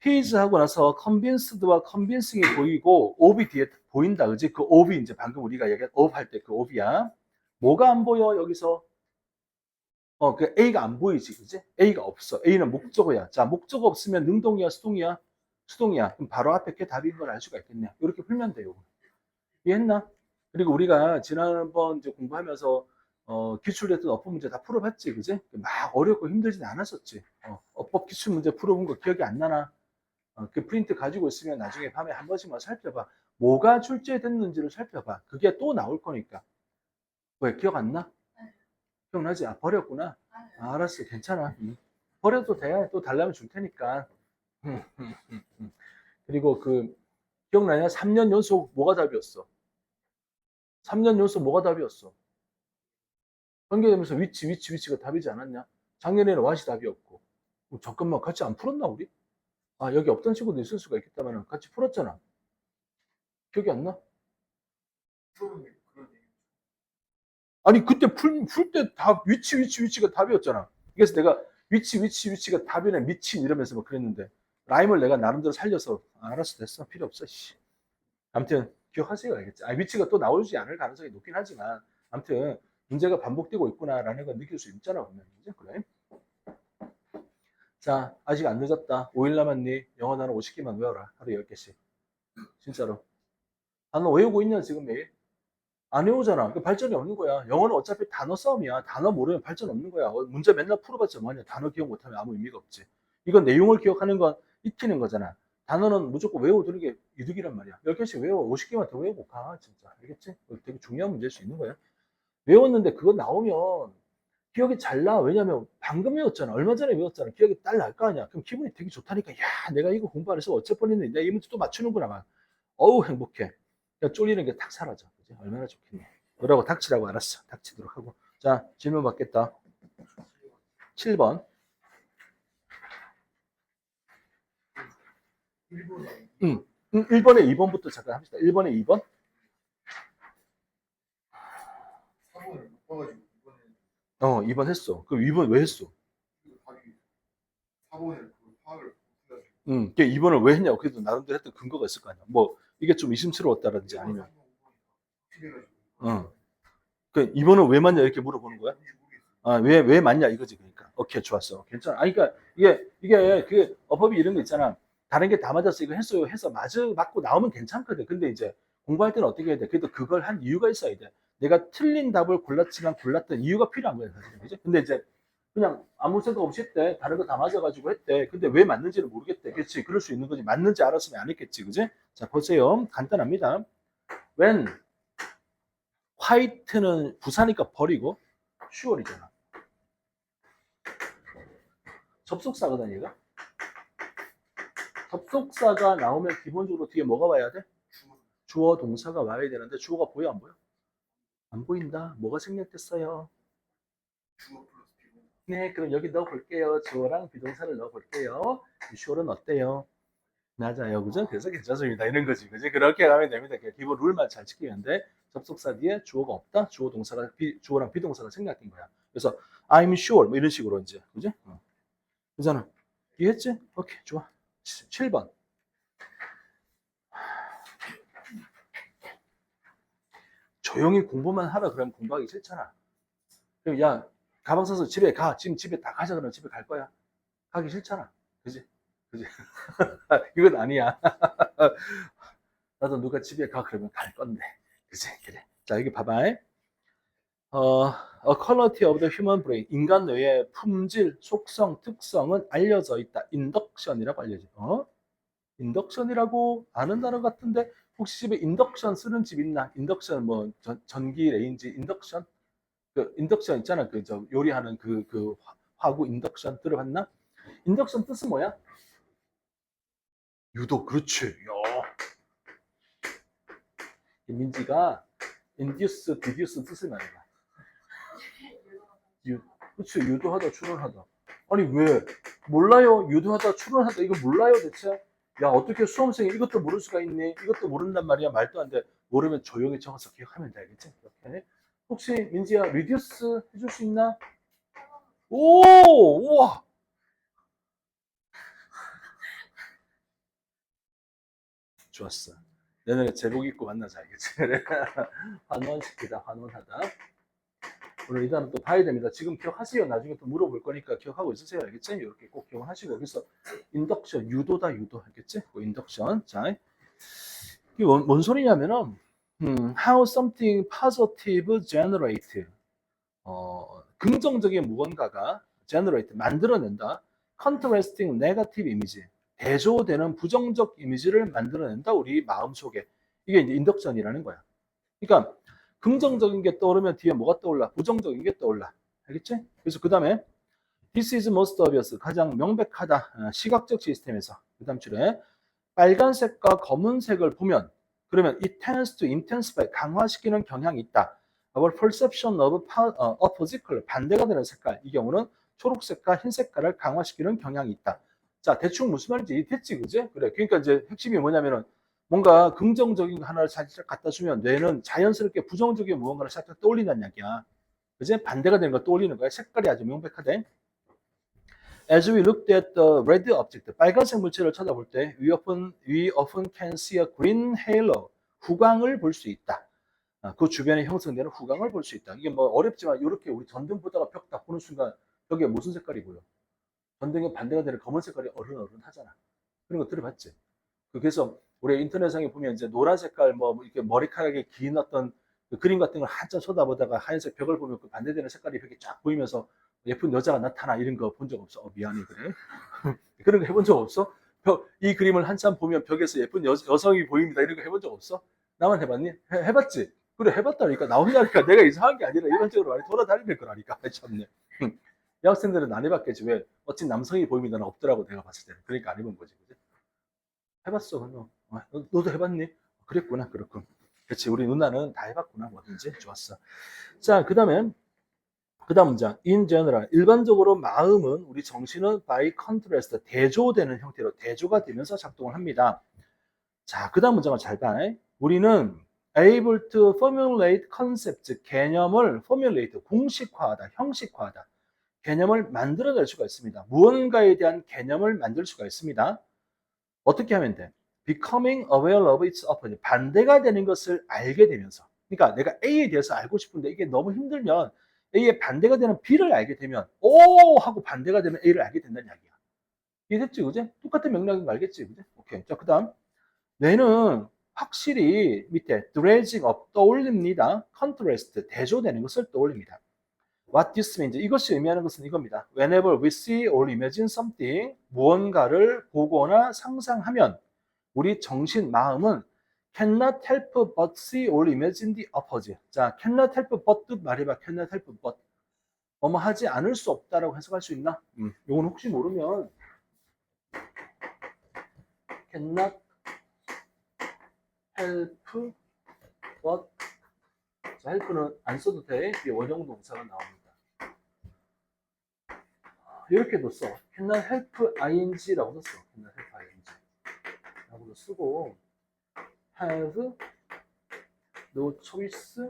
Speaker 1: His 하고 나서 convinced와 convincing이 보이고 of이 뒤에 보인다, 그지? 그 of이 이제 방금 우리가 얘기한 of 할 때 그 of이야. 뭐가 안 보여 여기서? 그 A가 안 보이지, 그지? A가 없어. A는 목적어야. 자, 목적어 없으면 능동이야, 수동이야? 수동이야. 그럼 바로 앞에 게 답인 걸 알 수가 있겠네. 이렇게 풀면 돼요. 이해했나? 그리고 우리가 지난번 이제 공부하면서 기출됐던 어법 문제 다 풀어봤지, 그지? 막 어렵고 힘들진 않았었지. 어법 기출 문제 풀어본 거 기억이 안 나나? 그 프린트 가지고 있으면 나중에 밤에 한 번씩만 살펴봐. 뭐가 출제됐는지를 살펴봐. 그게 또 나올 거니까. 왜 기억 안 나? 기억나지? 아, 버렸구나. 아, 알았어, 괜찮아. 버려도 돼. 또 달라면 줄 테니까. 그리고 그 기억나냐? 3년 연속 뭐가 답이었어? 3년 연속 뭐가 답이었어? 연계되면서 위치가 답이지 않았냐? 작년에는 what이 답이었고. 잠깐만, 같이 안 풀었나, 우리? 아, 여기 없던 친구도 있을 수가 있겠다만 같이 풀었잖아. 기억이 안 나? 아니, 그때 풀 때 다 위치가 답이었잖아. 그래서 내가 위치가 답이네, 미친 이러면서 막 그랬는데, 라임을 내가 나름대로 살려서, 알았어, 됐어. 필요 없어, 씨. 아무튼, 기억하세요, 알겠지? 아, 위치가 또 나오지 않을 가능성이 높긴 하지만, 아무튼, 문제가 반복되고 있구나라는 걸 느낄 수 있잖아, 보면. 그죠? 그래. 자, 아직 안 늦었다. 5일 남았니? 영어 단어 50개만 외워라. 하루 10개씩. 진짜로. 단어 외우고 있냐, 지금 매일? 안 외우잖아. 그 발전이 없는 거야. 영어는 어차피 단어 싸움이야. 단어 모르면 발전 없는 거야. 문제 맨날 풀어봤자 뭐냐. 단어 기억 못하면 아무 의미가 없지. 이건 내용을 기억하는 건 익히는 거잖아. 단어는 무조건 외워두는 게 이득이란 말이야. 10개씩 외워. 50개만 더 외우고 가. 진짜. 알겠지? 되게 중요한 문제일 수 있는 거야. 외웠는데 그거 나오면 기억이 잘 나. 왜냐면 방금 외웠잖아. 얼마 전에 외웠잖아. 기억이 딸 날 거 아니야. 그럼 기분이 되게 좋다니까. 야, 내가 이거 공부 안 해서 어쩔 뻔했는데 내가 이 문제 또 맞추는구나. 막. 어우, 행복해. 그러니까 쫄리는 게 탁 사라져. 그지? 얼마나 좋겠냐. 뭐라고 닥치라고 알았어. 닥치도록 하고. 자, 질문 받겠다. 7번. 응. 1번에 2번부터 잠깐 합시다. 1번에 2번. 2번 했어. 그럼 2번 왜 했어? 그 2번을 왜 했냐고. 그래도 나름대로 했던 근거가 있을 거 아니야. 뭐, 이게 좀 의심스러웠다든지 아니면. 그 2번은 왜 맞냐 이렇게 물어보는 거야? 아, 왜 맞냐 이거지, 그러니까. 오케이, 좋았어. 괜찮아. 아니, 그러니까 이게 어법이 이런 거 있잖아. 다른 게 다 맞았어. 이거 했어요. 해서 맞고 나오면 괜찮거든. 근데 이제 공부할 때는 어떻게 해야 돼? 그래도 그걸 한 이유가 있어야 돼. 내가 틀린 답을 골랐지만 골랐던 이유가 필요한 거야, 사실. 그지? 근데 이제 그냥 아무 생각 없이 했대. 다른 거 다 맞아가지고 했대. 근데 왜 맞는지를 모르겠대. 그렇지? 그럴 수 있는 거지. 맞는지 알았으면 안 했겠지. 그지? 자, 보세요. 간단합니다. when 화이트는 부사니까 버리고 10월이잖아. 접속사거든, 얘가. 접속사가 나오면 기본적으로 뒤에 뭐가 와야 돼? 주어 동사가 와야 되는데 주어가 보여 안 보여? 안 보인다. 뭐가 생략됐어요? 네, 그럼 여기 넣어볼게요. 주어랑 비동사를 넣어볼게요. 슈얼은 어때요? 맞아요, 그죠? 그래서 괜찮습니다. 이런 거지, 그지? 그렇게 가면 됩니다. 기본 룰만 잘 지키면 돼. 접속사 뒤에 주어가 없다. 주어랑 비동사가 생략된 거야. 그래서 I'm sure 뭐 이런 식으로 이제, 그지? 그잖아. 이해했지? 오케이, 좋아. 7번. 조용히 공부만 하라 그러면 공부하기 싫잖아. 그럼 야, 가방 싸서 집에 가. 지금 집에 다 가자 그러면 집에 갈 거야. 가기 싫잖아. 그지? 그지? 이건 아니야. 나도 누가 집에 가 그러면 갈 건데. 그지? 그래. 자, 여기 봐봐. A quality of the human brain. 인간 뇌의 품질, 속성, 특성은 알려져 있다. 인덕션이라고 알려져. 인덕션이라고 아는 단어 같은데 혹시 집에 인덕션 쓰는 집 있나? 인덕션 뭐 전기 레인지 인덕션? 그 인덕션 있잖아. 그 저 요리하는 그 화구 인덕션 들어봤나? 인덕션 뜻은 뭐야? 유도. 그렇지. 야. 민지가 induce, deduce 뜻을 말해봐. 그렇지. 유도하다, 추론하다. 아니 왜? 몰라요. 유도하다, 추론하다. 이거 몰라요 대체? 야, 어떻게 수험생이 이것도 모를 수가 있니? 이것도 모른단 말이야. 말도 안 돼. 모르면 조용히 적어서 기억하면 돼. 알겠지? 이렇게. 혹시 민지야, reduce 해줄 수 있나? 오, 우와. 좋았어. 내년에 제복 입고 만나자, 알겠지? 환원시키다, 환원하다. 오늘 이 단어 또 봐야 됩니다. 지금 기억하세요. 나중에 또 물어볼 거니까 기억하고 있으세요. 알겠지? 이렇게 꼭 기억하시고. 그래서 인덕션, 유도다, 유도. 알겠지? 인덕션. 자, 이게 뭔 소리냐면은, how something positive generate. 긍정적인 무언가가 generate, 만들어낸다. contrasting negative image. 대조되는 부정적 이미지를 만들어낸다. 우리 마음속에. 이게 이제 인덕션이라는 거야. 그러니까 긍정적인 게 떠오르면 뒤에 뭐가 떠올라? 부정적인 게 떠올라. 알겠지? 그래서 그 다음에 This is most obvious. 가장 명백하다. 시각적 시스템에서. 그 다음 줄에 빨간색과 검은색을 보면 그러면 it tends to intensify. 강화시키는 경향이 있다. Our perception of opposite color. 반대가 되는 색깔. 이 경우는 초록색과 흰색깔을 강화시키는 경향이 있다. 자, 대충 무슨 말인지 됐지, 그지? 그래. 그러니까 이제 핵심이 뭐냐면은 뭔가 긍정적인 거 하나를 살짝 갖다 주면 뇌는 자연스럽게 부정적인 무언가를 살짝 떠올린다는 이야기야. 그지? 반대가 되는 걸 떠올리는 거야. 색깔이 아주 명백하대. As we looked at the red object, 빨간색 물체를 쳐다볼 때 we often can see a green halo, 후광을 볼 수 있다. 그 주변에 형성되는 후광을 볼 수 있다. 이게 뭐 어렵지만 이렇게 우리 전등 보다가 벽 딱 보는 순간 벽에 무슨 색깔이 보여? 전등의 반대가 되는 검은 색깔이 어른어른하잖아. 그런 거 들어봤지? 그래서 우리 인터넷상에 보면 이제 노란 색깔 뭐 이렇게 머리카락에 긴 어떤 그 그림 같은 걸 한참 쳐다보다가 하얀색 벽을 보면 그 반대되는 색깔이 이렇게 쫙 보이면서 예쁜 여자가 나타나 이런 거 본 적 없어? 미안해 그래. 그런 거 해본 적 없어? 이 그림을 한참 보면 벽에서 예쁜 여성이 보입니다. 이런 거 해본 적 없어? 나만 해봤니? 해봤지? 그래 해봤다니까 나 혼자니까 내가 이상한 게 아니라 일반적으로 많이 돌아다니는 거라니까. 참네. 여학생들은 안 해봤겠지. 왜? 멋진 남성이 보이면 없더라고 내가 봤을 때는. 그러니까 안 해본 거지. 그치? 해봤어. 그럼. 너도 해봤니? 그랬구나. 그렇군. 그렇지. 우리 누나는 다 해봤구나. 뭐든지. 좋았어. 자, 그 다음 문장. In general. 일반적으로 마음은 우리 정신은 by contrast. 대조되는 형태로 대조가 되면서 작동을 합니다. 자, 그 다음 문장을 잘 봐. 우리는 able to formulate concepts. 개념을 formulate. 공식화하다. 형식화하다. 개념을 만들어낼 수가 있습니다. 무언가에 대한 개념을 만들 수가 있습니다. 어떻게 하면 돼? Becoming aware of its opposite. 반대가 되는 것을 알게 되면서. 그러니까 내가 A에 대해서 알고 싶은데 이게 너무 힘들면 A의 반대가 되는 B를 알게 되면 오 하고 반대가 되는 A를 알게 된다는 이야기야. 이해됐지, 그지? 똑같은 맥락인 거 알겠지, 그지? 오케이. 자, 그다음 뇌는 확실히 밑에 dredging up 떠올립니다. contrast 대조되는 것을 떠올립니다. What this means? 이것이 의미하는 것은 이겁니다. Whenever we see or imagine something, 무언가를 보거나 상상하면 우리 정신, 마음은 cannot help but see or imagine the opposite. 자, cannot help but 뜻 말해봐. cannot help but. 뭐뭐 하지 않을 수 없다라고 해석할 수 있나? 요건 혹시 모르면 cannot help but. 자, help는 안 써도 돼. 뒤에 원형 동사가 나옵니다. 이렇게도 써. cannot help ing라고도 써. cannot help ing 라고도 쓰고 have no choice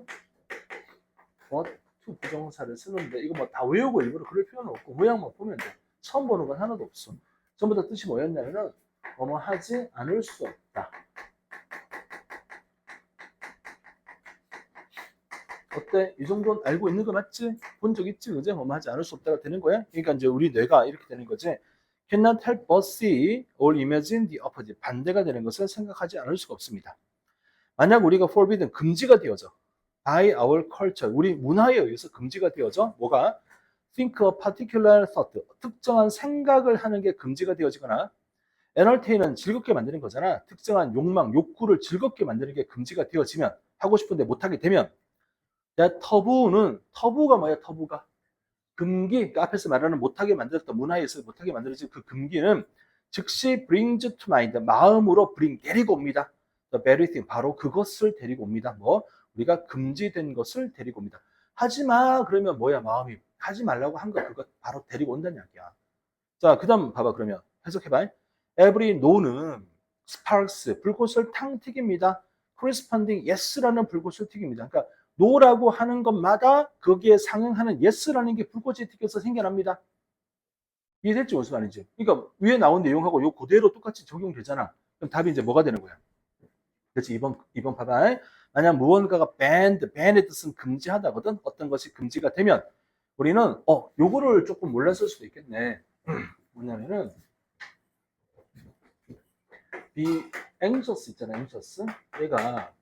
Speaker 1: but to 부정사를 쓰는데 이거 뭐 다 외우고 일부러 그럴 필요는 없고 모양만 보면 돼. 처음 보는 건 하나도 없어. 전부 다 뜻이 뭐였냐면은 뭐뭐 하지 않을 수 없다. 어때? 이 정도는 알고 있는 거 맞지? 본 적 있지? 그제? 뭐뭐 하지 않을 수 없다가 되는 거야? 그러니까 이제 우리 뇌가 이렇게 되는 거지. Cannot help but see or imagine the opposite. 반대가 되는 것을 생각하지 않을 수가 없습니다. 만약 우리가 forbidden, 금지가 되어져. by our culture, 우리 문화에 의해서 금지가 되어져. 뭐가? think a particular thought, 특정한 생각을 하는 게 금지가 되어지거나 entertain은 즐겁게 만드는 거잖아. 특정한 욕망, 욕구를 즐겁게 만드는 게 금지가 되어지면 하고 싶은데 못하게 되면 터부가 뭐야? 터부가 금기, 그러니까 앞에서 말하는 못하게 만들었던 문화에서 못하게 만들어진 그 금기는 즉시 brings to mind, 마음으로 bring, 데리고 옵니다. The very thing, 바로 그것을 데리고 옵니다. 뭐 우리가 금지된 것을 데리고 옵니다. 하지 마 그러면 뭐야? 마음이 하지 말라고 한 거 그거 바로 데리고 온다는 이야기야. 자, 그다음 봐봐. 그러면 해석해봐. Every no는 sparks, 불꽃을 탕 튀깁니다. corresponding yes라는 불꽃을 튀깁니다. 그러니까 no라고 하는 것마다 거기에 상응하는 yes라는 게 불꽃이 튀겨서 생겨납니다. 이해됐지 무슨 말인지? 그러니까 위에 나온 내용하고 요 그대로 똑같이 적용되잖아. 그럼 답이 이제 뭐가 되는 거야? 그렇지. 2번 봐봐. 만약 무언가가 ban의 뜻은 금지하다거든. 어떤 것이 금지가 되면 우리는 요거를 조금 몰랐을 수도 있겠네. 뭐냐면은 be anxious 있잖아. anxious. 얘가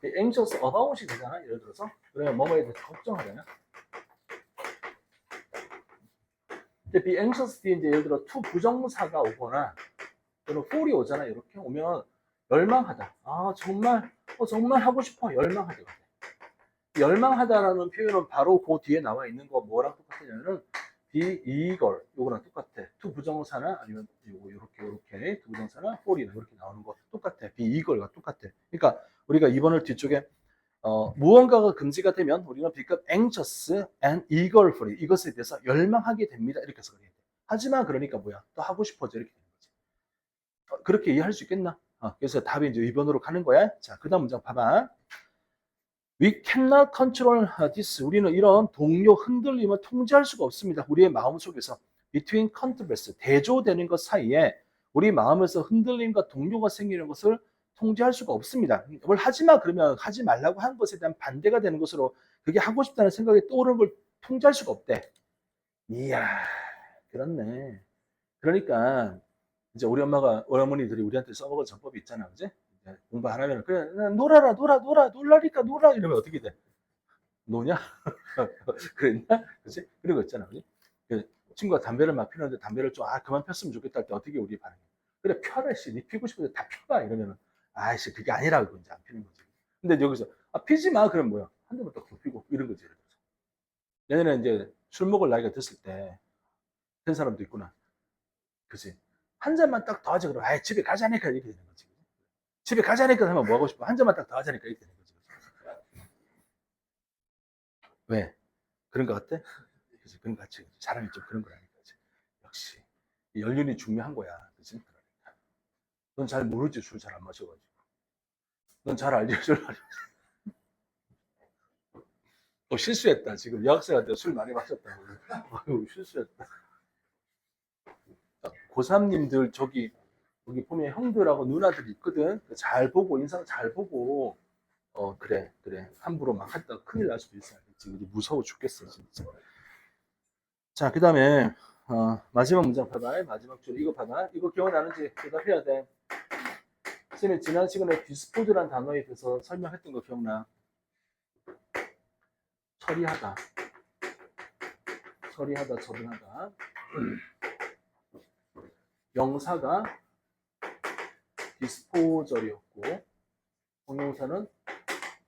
Speaker 1: be anxious about이 되잖아. 예를 들어서 그러면 뭐뭐에 대해서 걱정하잖아. 근데 be anxious 뒤에 이제 예를 들어 to 부정사가 오거나 또는 for이 오잖아. 이렇게 오면 열망하다. 아 정말 정말 하고 싶어. 열망하다. 열망하다라는 표현은 바로 그 뒤에 나와 있는 거 뭐랑 똑같냐면은 be eager 요거랑 똑같아. to 부정사나 아니면 요거 요렇게 to 부정사나 for이나 이렇게 나오는 거 똑같아. be eager가 똑같아. 그러니까 우리가 2번을 뒤쪽에 무언가가 금지가 되면 우리는 become anxious and eager for it. 이것에 대해서 열망하게 됩니다. 이렇게 해서 그래야 돼. 하지만 그러니까 뭐야? 또 하고 싶어져 이렇게 되는 거지. 그렇게 이해할 수 있겠나? 그래서 답이 이제 2번으로 가는 거야. 자, 그다음 문장 봐봐. We cannot control this. 우리는 이런 동요 흔들림을 통제할 수가 없습니다. 우리의 마음 속에서 between contrasts 대조되는 것 사이에 우리 마음에서 흔들림과 동요가 생기는 것을 통제할 수가 없습니다. 뭘 하지 마 그러면 하지 말라고 하는 것에 대한 반대가 되는 것으로 그게 하고 싶다는 생각이 떠오르는 걸 통제할 수가 없대. 이야, 그렇네. 그러니까 이제 우리 어머니들이 우리한테 써먹은 전법이 있잖아, 그지? 공부 안 하면 그래 놀라니까 놀아 이러면 어떻게 돼? 노냐? 그랬나? 그치? 그런 거 있잖아. 그치? 그 친구가 담배를 막 피우는데 담배를 좀 그만 폈으면 좋겠다 할 때 어떻게 우리 반응해? 그래 펴라 씨, 니 피고 싶은데 다 펴봐 이러면은 아이씨 그게 아니라고 이제 안 피는 거지. 근데 여기서 피지 마 그럼 뭐야? 한 대만 딱 피고 이런 거지. 내년에 이제 술 먹을 나이가 됐을 때 된 사람도 있구나. 그치? 한 잔만 딱 더 하자 그러면 집에 가자니까 이렇게 되는 거지. 집에 가자니까 하면 뭐 하고 싶어? 한 잔만 딱 더 하자니까 이렇게 되는 거지. 왜? 그런 거 같아? 그치? 그런 거 같지? 사람이 좀 그런 거라니까. 그치? 역시 연륜이 중요한 거야. 그치? 그러니까. 넌 잘 모르지 술 잘 안 마셔가지고. 넌 잘 알지 술 많이. 실수했다. 지금 여학생한테 술 많이 마셨다고. 실수했다. 고3님들 여기 보면 형들하고 누나들이 있거든. 잘 보고 인상 잘 보고 그래 함부로 막 했다가 큰일 날 수도 있어. 지금 무서워 죽겠어 진짜. 자, 그 다음에 마지막 문장 봐봐. 마지막 줄 이거 봐봐. 이거 기억나는지 대답해야 돼. 선생님이 지난 시간에 디스포즈란 단어에 대해서 설명했던 거 기억나? 처리하다, 처분하다. 명사가 디스포저리였고 형용사는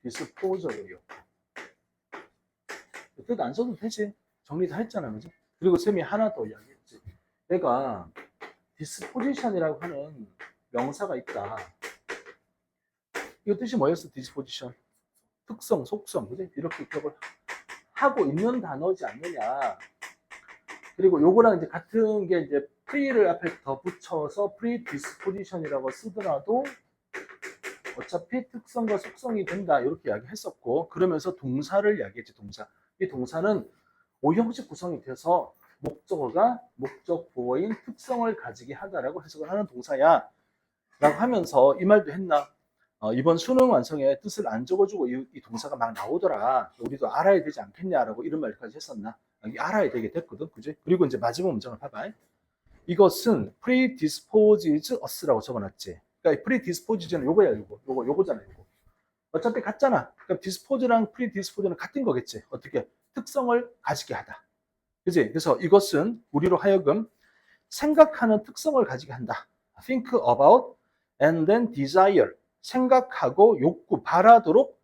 Speaker 1: 디스포저리였고 뜻 안 써도 되지. 정리 다 했잖아, 그지? 그리고 쌤이 하나 더 이야기했지. 내가 디스포지션이라고 하는 명사가 있다. 이거 뜻이 뭐였어? 디스포지션. 특성, 속성, 그지? 이렇게 기억을 하고 있는 단어지 않느냐. 그리고 요거랑 이제 같은 게 이제 pre를 앞에 더 붙여서 predisposition이라고 쓰더라도 어차피 특성과 속성이 된다. 이렇게 이야기했었고, 그러면서 동사를 이야기했지, 동사. 이 동사는 오형식 구성이 돼서 목적어가 목적 보어인 특성을 가지게 하다라고 해석을 하는 동사야. 라고 하면서 이 말도 했나? 이번 수능 완성에 뜻을 안 적어주고 이 동사가 막 나오더라. 우리도 알아야 되지 않겠냐라고 이런 말까지 했었나? 알아야 되게 됐거든. 그지? 그리고 이제 마지막 문장을 봐봐. 이것은 predisposes us라고 적어놨지. 그러니까 predisposition은 요거야, 요거잖아, 요거. 어차피 같잖아. 그러니까 dispose랑 predispose는 같은 거겠지. 어떻게? 특성을 가지게 하다. 그지? 그래서 이것은 우리로 하여금 생각하는 특성을 가지게 한다. think about and then desire. 생각하고 욕구, 바라도록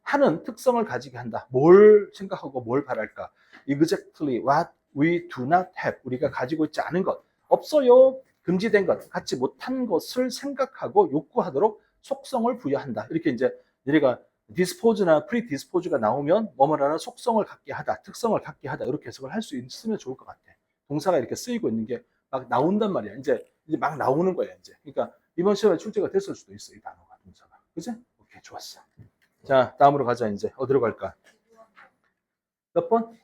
Speaker 1: 하는 특성을 가지게 한다. 뭘 생각하고 뭘 바랄까? Exactly what we do not have. 우리가 가지고 있지 않은 것. 없어요. 금지된 것. 갖지 못한 것을 생각하고 욕구하도록 속성을 부여한다. 이렇게 이제 우리가 dispose나 predispose가 나오면 뭐뭐라는 속성을 갖게 하다, 특성을 갖게 하다 이렇게 해석을 할 수 있으면 좋을 것 같아. 동사가 이렇게 쓰이고 있는 게 막 나온단 말이야. 이제 막 나오는 거야. 이제. 그러니까 이번 시험에 출제가 됐을 수도 있어. 이 단어가 동사가. 그지? 오케이, 좋았어. 자, 다음으로 가자, 이제. 어디로 갈까? 몇 번?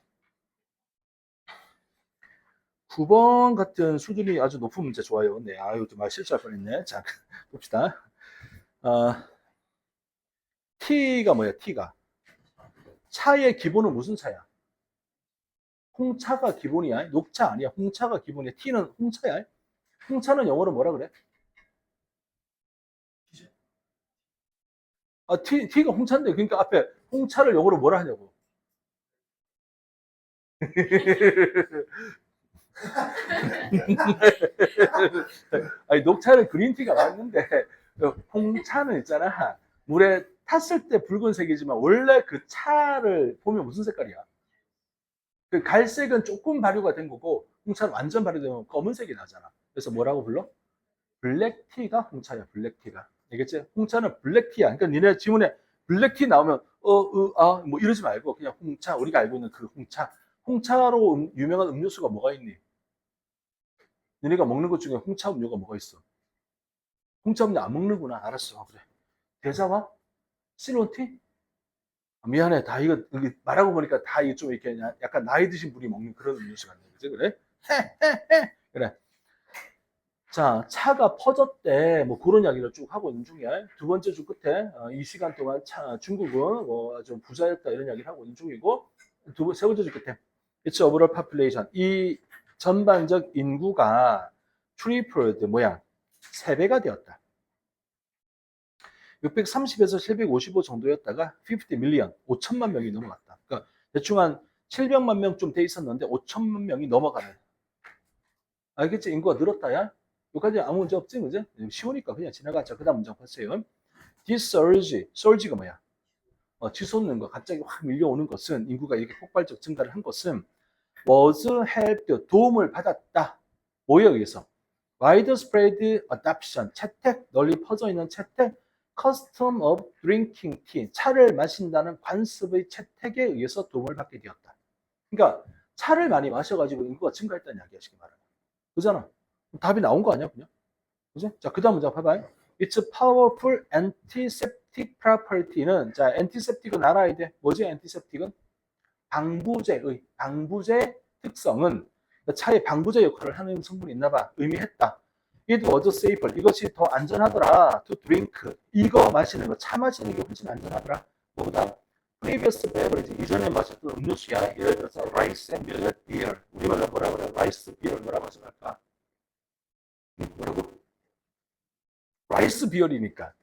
Speaker 1: 9번 같은 수준이 아주 높은 문제 좋아요. 네, 아유, 좀 실수할 뻔했네. 자, 봅시다. T가 뭐야, T가? 차의 기본은 무슨 차야? 홍차가 기본이야. 녹차 아니야. 홍차가 기본이야. T는 홍차야. 홍차는 영어로 뭐라 그래? T가 홍차인데, 그러니까 앞에 홍차를 영어로 뭐라 하냐고. 아니, 녹차는 그린티가 맞는데, 홍차는 있잖아. 물에 탔을 때 붉은색이지만, 원래 그 차를 보면 무슨 색깔이야? 그 갈색은 조금 발효가 된 거고, 홍차는 완전 발효되면 검은색이 나잖아. 그래서 뭐라고 불러? 블랙티가 홍차야, 블랙티가. 알겠지? 홍차는 블랙티야. 그러니까 니네 지문에 블랙티 나오면, 뭐 이러지 말고, 그냥 홍차, 우리가 알고 있는 그 홍차. 홍차로 유명한 음료수가 뭐가 있니? 너네가 먹는 것 중에 홍차 음료가 뭐가 있어? 홍차 음료 안 먹는구나. 알았어. 그래. 대자와? 실론티? 미안해. 다 이거 말하고 보니까 다 이거 좀 이렇게 약간 나이 드신 분이 먹는 그런 음료수 같네. 그지? 그래? 그래. 자, 차가 퍼졌대. 뭐 그런 이야기를 쭉 하고 있는 중이야. 두 번째 주 끝에 이 시간 동안 중국은 좀 부자였다 이런 이야기를 하고 있는 중이고 세 번째 주 끝에 It's overall population. 이 전반적 인구가 tripled 뭐야? 3배가 되었다. 630에서 755 정도였다가 50 밀리언, 5천만 명이 넘어갔다. 그러니까 대충 한 700만 명 좀 돼 있었는데 5천만 명이 넘어가는. 알겠지? 인구가 늘었다야. 여기까지 아무 문제 없지, 그지? 쉬우니까 그냥 지나가자. 그다음 문장 봤어요. This surge가 뭐야? 치솟는 거, 갑자기 확 밀려오는 것은 인구가 이렇게 폭발적 증가를 한 것은 was helped 도움을 받았다. 뭐에 의해서? widespread adoption 채택 널리 퍼져 있는 채택 custom of drinking tea 차를 마신다는 관습의 채택에 의해서 도움을 받게 되었다. 그러니까 차를 많이 마셔가지고 인구가 증가했다는 이야기야, 쉽게 말하면. 그잖아. 답이 나온 거 아니야, 그냥? 그죠? 자, 그 다음 문장 봐봐요. It's powerful antiseptic property는, 자, antiseptic은 알아야 돼. 뭐지, antiseptic은? 방부제 특성은, 차에 방부제 역할을 하는 성분이 있나 봐. 의미했다. It was safer. 이것이 더 안전하더라. To drink. 이거 마시는 거, 차 마시는 게 훨씬 안전하더라. 뭐보다? Previous beverage. 이전에 마셨던 음료수야. 예를 들어서 rice and millet beer. 우리말로 뭐라 그래? rice beer 뭐라고 하지 말까? 뭐라고? 라이스 비열이니까.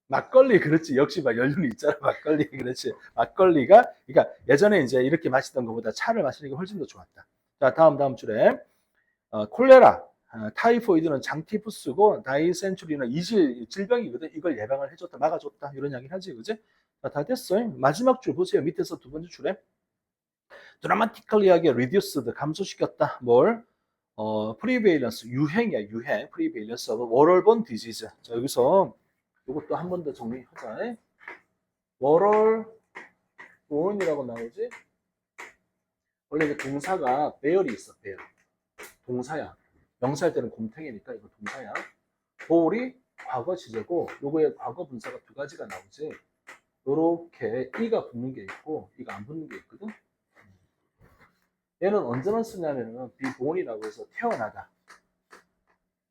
Speaker 1: 막걸리, 그렇지. 역시 막 연륜이 있잖아. 막걸리, 그렇지. 막걸리가, 그러니까 예전에 이제 이렇게 마시던 것보다 차를 마시는 게 훨씬 더 좋았다. 자, 다음 줄에. 콜레라, 타이포이드는 장티푸스고, 다이센츄리는 질병이거든. 이걸 예방을 해줬다, 막아줬다. 이런 이야기 하지, 그지? 자, 다 됐어요. 마지막 줄 보세요. 밑에서 두 번째 줄에. 드라마티컬리하게 reduced, 감소시켰다. 뭘? 프리베일런스, 유행이야, 유행. 프리베일런스 of 월얼본 디지즈. 자, 여기서 이것도 한 번 더 정리하자. 월얼본이라고 나오지? 원래 이제 동사가 배열이 있어, 배열. 동사야. 명사할 때는 곰탱이니까 이거 동사야. 볼이 과거 시제고, 요거에 과거 분사가 두 가지가 나오지. 요렇게 이가 붙는 게 있고, 이가 안 붙는 게 있거든. 얘는 언제만 쓰냐면은 비본이라고 해서 태어나다.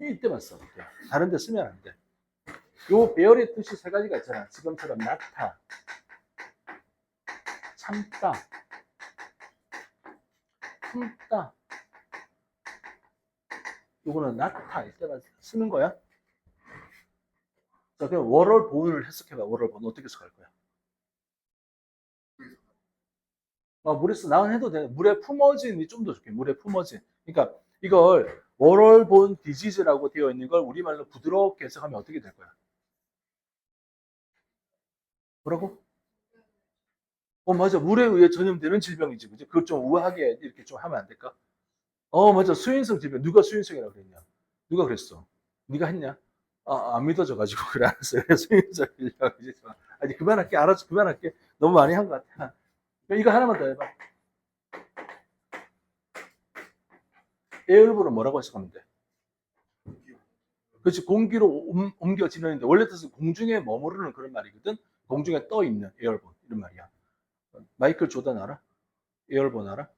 Speaker 1: 이때만 써. 이때. 다른 데 쓰면 안 돼. 요 배열의 뜻이 세 가지가 있잖아. 지금처럼 낳다, 참다, 품다. 요거는 낳다 이때만 쓰는 거야. 자, 그럼 월월본을 해석해봐. 월월본 어떻게 해석할 거야? 물에서 나은 해도 돼. 물에 품어진이 좀 더 좋게. 물에 품어진. 그러니까 이걸 월월본 디지즈라고 되어 있는 걸 우리말로 부드럽게 해석하면 어떻게 될 거야? 뭐라고? 맞아. 물에 의해 전염되는 질병이지. 그지? 그걸 좀 우아하게 이렇게 좀 하면 안 될까? 맞아. 수인성 질병. 누가 수인성이라고 그랬냐? 누가 그랬어? 네가 했냐? 안 믿어져 가지고 그래 알았어요. 수인성 질병. 아니 그만할게. 알았어. 그만할게. 너무 많이 한 것 같아. 이거 하나만 더 해봐. 에어로를 뭐라고 해석하면 돼? 그렇지. 공기로 옮겨지는데 원래 뜻은 공중에 머무르는 그런 말이거든. 공중에 떠 있는 에어본 이런 말이야. 마이클 조던 알아? 에어본 알아?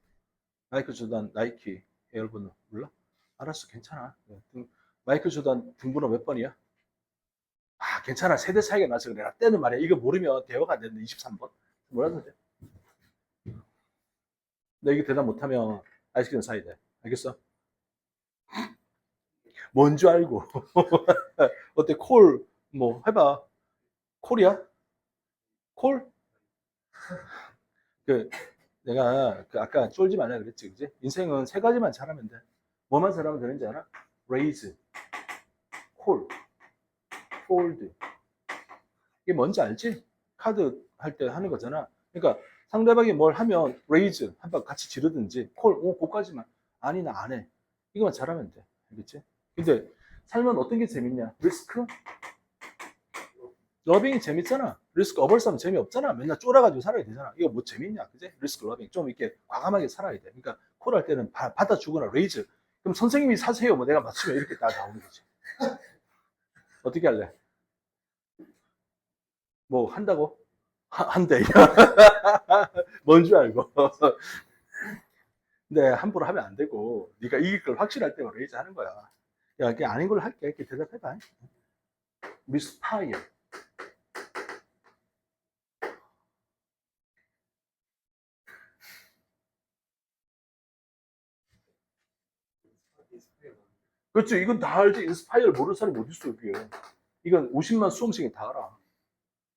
Speaker 1: 마이클 조던 나이키 에어본 몰라? 알았어, 괜찮아. 마이클 조던 등번호 몇 번이야? 아, 괜찮아. 세대 차이가 나서 그래. 나 때는 말이야. 이거 모르면 대화가 안 되는데 23번. 뭐라도 돼. 너 이거 대답 못하면 아이스크림 사야 돼. 알겠어? 뭔 줄 알고. 어때? 콜, 뭐, 해봐. 콜이야? 콜? 그, 내가 아까 쫄지 말라 그랬지, 그지? 인생은 세 가지만 잘하면 돼. 뭐만 잘하면 되는지 알아? raise, call, fold. 이게 뭔지 알지? 카드 할 때 하는 거잖아. 그러니까 상대방이 뭘 하면 raise 한번 같이 지르든지 call, 그까지만. 아니, 나 안 해. 이거만 잘하면 돼. 알겠지? 근데 삶은 어떤 게 재밌냐? 리스크? 러빙이 재밌잖아. 리스크 어벌싸면 재미없잖아. 맨날 쫄아가지고 살아야 되잖아. 이거 뭐 재밌냐, 그지? 리스크 러빙. 좀 이렇게 과감하게 살아야 돼. 그러니까 콜할 때는 받아주거나 레이즈. 그럼 선생님이 사세요. 뭐 내가 맞추면 이렇게 다 나오는 거지. 어떻게 할래? 뭐 한다고? 한대. 뭔 줄 알고. 근데 함부로 하면 안 되고 네가 이길 걸 확실할 때만 레이즈 하는 거야. 야, 이게 아닌 걸로 할게. 이렇게 대답해봐. 미스파이어. 그렇죠. 이건 다 알지. 인스파이어를 모르는 사람이 어디 있어, 여기에. 이건 50만 수험생이 다 알아.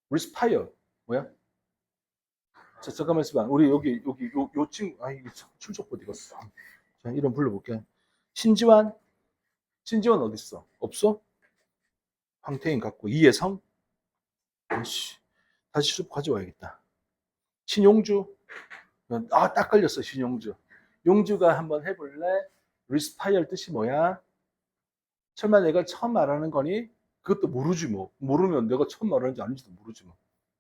Speaker 1: 리스파이어. 뭐야? 자, 잠깐만 있어봐. 우리 요 친구, 이게 출석 못 익었어. 자, 이름 불러볼게. 신지환? 신지환 어딨어? 없어? 황태인 갖고, 이혜성? 아씨, 다시 좀 가져와야겠다. 신용주? 딱 걸렸어, 신용주. 용주가 한번 해볼래? 리스파이어 뜻이 뭐야? 설마 내가 처음 말하는 거니? 그것도 모르지 뭐. 모르면 내가 처음 말하는지 아닌지도 모르지 뭐.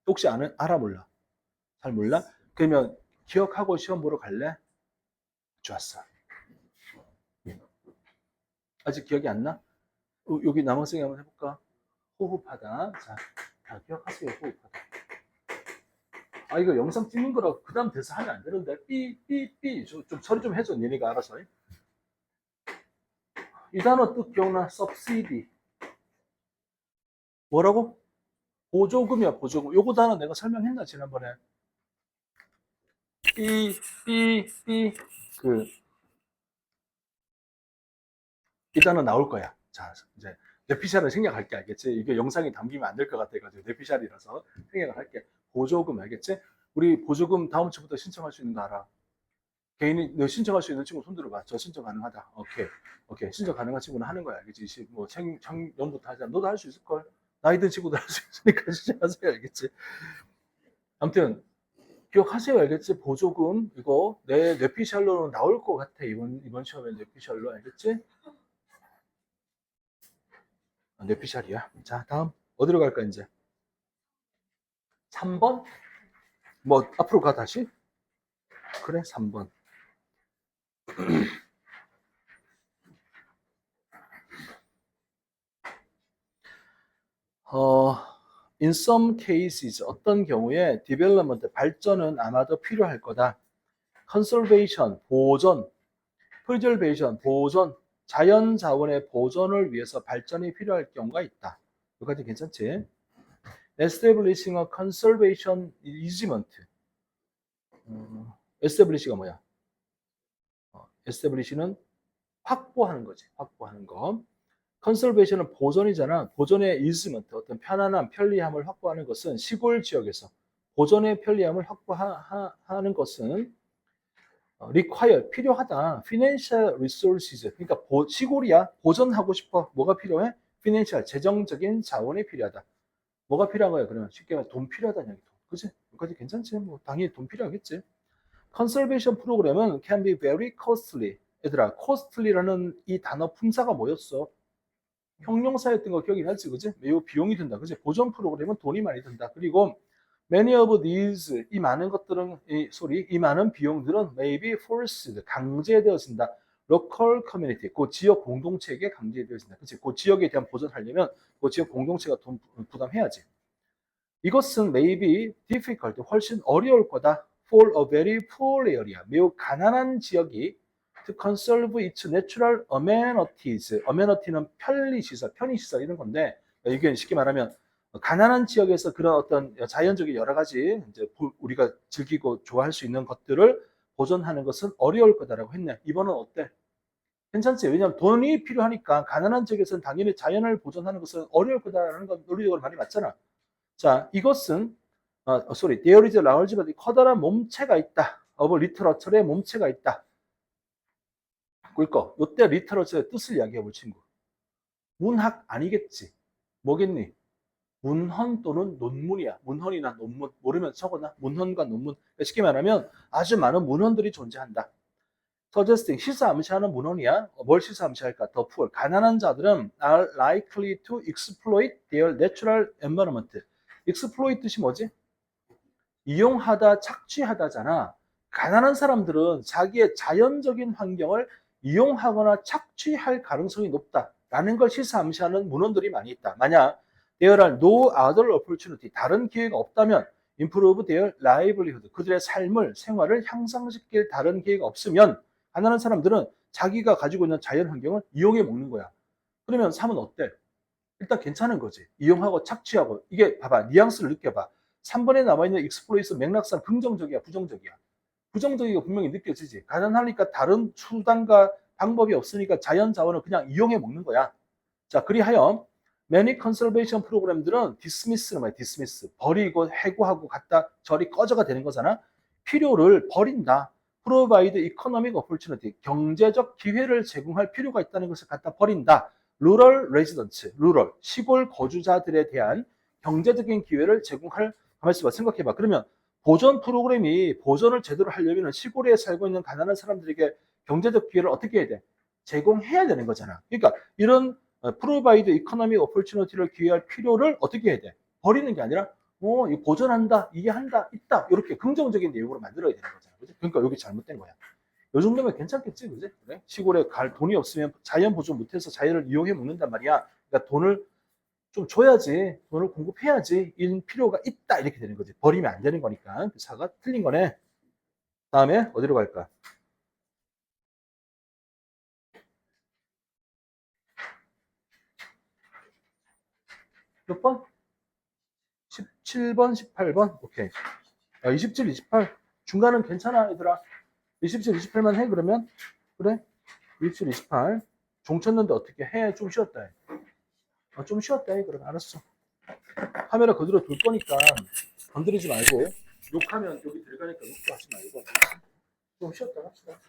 Speaker 1: 혹시 알아 몰라? 잘 몰라? 그러면 기억하고 시험 보러 갈래? 좋았어. 아직 기억이 안 나? 여기 남학생이 한번 해볼까? 호흡하다. 자, 기억하세요. 호흡하다. 이거 영상 찍는 거라 그 다음 대사 하면 안 되는데. 삐. 좀 처리 좀 해줘. 니네가 알아서. 이 단어 뜻 기억나? subsidy. 뭐라고? 보조금이야, 보조금. 요거 단어 내가 설명했나, 지난번에? 삐. 이 단어 나올 거야. 자, 이제 뇌피셜을 생략할게, 알겠지? 이게 영상이 담기면 안 될 것 같아가지고 뇌피셜이라서 생략을 할게. 보조금, 알겠지? 우리 보조금 다음 주부터 신청할 수 있는 거 알아? 개인이 너 신청할 수 있는 친구 손 들어봐. 저 신청 가능하다. 오케이. 신청 가능한 친구는 하는 거야, 알겠지? 뭐 청년부터 하자. 너도 할 수 있을 걸. 나이 든 친구도 할 수 있으니까 신청하세요, 알겠지? 아무튼 기억하세요, 알겠지? 보조금 이거 내 뇌피셜로는 나올 것 같아. 이번 시험에 뇌피셜로, 알겠지? 뇌피셜이야. 자, 다음 어디로 갈까 이제? 3번? 뭐 앞으로 가 다시? 그래, 3번. In some cases, 어떤 경우에 development, 발전은 아마도 필요할 거다. conservation, 보존, preservation, 보존, 자연 자원의 보존을 위해서 발전이 필요할 경우가 있다. 여기까지 괜찮지? establishing a conservation easement. establish가 뭐야? establish는 확보하는 거지. 확보하는 거. 컨설베이션은 보존이잖아. 보존의 easement, 어떤 편안함, 편리함을 확보하는 것은 시골 지역에서 보존의 편리함을 확보하는 것은 require, 필요하다. financial resources, 그러니까 시골이야. 보존하고 싶어. 뭐가 필요해? financial, 재정적인 자원이 필요하다. 뭐가 필요한 거야? 그러면 쉽게 말해 돈 필요하다는 얘기. 그치? 여기까지 괜찮지? 뭐 당연히 돈 필요하겠지. 컨설베이션 프로그램은 can be very costly. 얘들아, costly라는 이 단어 품사가 뭐였어? 형용사였던 거 기억이 나지, 그지? 매우 비용이 든다, 그지? 보존 프로그램은 돈이 많이 든다. 그리고 many of these, 이 많은 것들은, 이 많은 비용들은 may be forced, 강제되어진다. local community, 그 지역 공동체에게 강제되어진다. 그치? 그 지역에 대한 보존하려면 그 지역 공동체가 돈 부담해야지. 이것은 maybe difficult, 훨씬 어려울 거다. For a very poor area, 매우 가난한 지역이 to conserve its natural amenities. amenity는 편리시설, 편의시설 이런 건데 이게 쉽게 말하면 가난한 지역에서 그런 어떤 자연적인 여러 가지 이제 우리가 즐기고 좋아할 수 있는 것들을 보존하는 것은 어려울 거다라고 했네. 이번은 어때? 괜찮지? 왜냐하면 돈이 필요하니까 가난한 지역에서는 당연히 자연을 보존하는 것은 어려울 거다라는 건 논리적으로 말이 맞잖아. 자, 이것은 there is a large body, 커다란 몸체가 있다. of literature의 몸체가 있다. 그러니까 이때 literature의 뜻을 이야기해 볼 친구. 문학 아니겠지. 뭐겠니? 문헌 또는 논문이야. 문헌이나 논문. 모르면 적어놔. 문헌과 논문. 쉽게 말하면 아주 많은 문헌들이 존재한다. suggesting, 시사암시하는 문헌이야. 뭘 시사암시할까? The poor, 가난한 자들은 are likely to exploit their natural environment. exploit 뜻이 뭐지? 이용하다, 착취하다잖아. 가난한 사람들은 자기의 자연적인 환경을 이용하거나 착취할 가능성이 높다라는 걸 시사암시하는 문헌들이 많이 있다. 만약 there are no other opportunity, 다른 기회가 없다면 improve their livelihood, 그들의 삶을, 생활을 향상시킬 다른 기회가 없으면 가난한 사람들은 자기가 가지고 있는 자연 환경을 이용해 먹는 거야. 그러면 삶은 어때? 일단 괜찮은 거지. 이용하고 착취하고. 이게 봐봐. 뉘앙스를 느껴봐. 3번에 남아있는 익스플로이스 맥락상 긍정적이야, 부정적이야? 부정적이가 분명히 느껴지지. 가난하니까 다른 수단과 방법이 없으니까 자연 자원을 그냥 이용해 먹는 거야. 자, 그리하여 many conservation 프로그램들은 dismiss는 뭐야? dismiss. 버리고 해고하고 갖다 저리 꺼져가 되는 거잖아. 필요를 버린다. provide economic opportunity. 경제적 기회를 제공할 필요가 있다는 것을 갖다 버린다. rural residents, rural, 시골 거주자들에 대한 경제적인 기회를 제공할, 가만히 있어봐, 생각해봐. 그러면 보존 프로그램이 보존을 제대로 하려면 시골에 살고 있는 가난한 사람들에게 경제적 기회를 어떻게 해야 돼? 제공해야 되는 거잖아. 그러니까 이런 프로바이드 이코노미 오퍼튜니티를 기회할 필요를 어떻게 해야 돼? 버리는 게 아니라 이거 보존한다, 이게 한다, 있다 이렇게 긍정적인 내용으로 만들어야 되는 거잖아. 그죠? 그러니까 여기 잘못된 거야. 요 정도면 괜찮겠지, 그지? 그래? 시골에 갈 돈이 없으면 자연 보존 못해서 자연을 이용해 먹는단 말이야. 그러니까 돈을 좀 줘야지, 돈을 공급해야지, 이 필요가 있다 이렇게 되는 거지. 버리면 안 되는 거니까. 사가 틀린 거네. 다음에 어디로 갈까? 몇 번? 17번, 18번? 오케이. 27, 28. 중간은 괜찮아, 얘들아. 27, 28만 해, 그러면? 그래? 27, 28. 종 쳤는데 어떻게 해? 좀 쉬었다 해. 좀 쉬었다 해. 그럼 알았어. 카메라 그대로 둘 거니까 건드리지 말고. 욕하면 여기 들어가니까 욕도 하지 말고. 좀 쉬었다 합시다.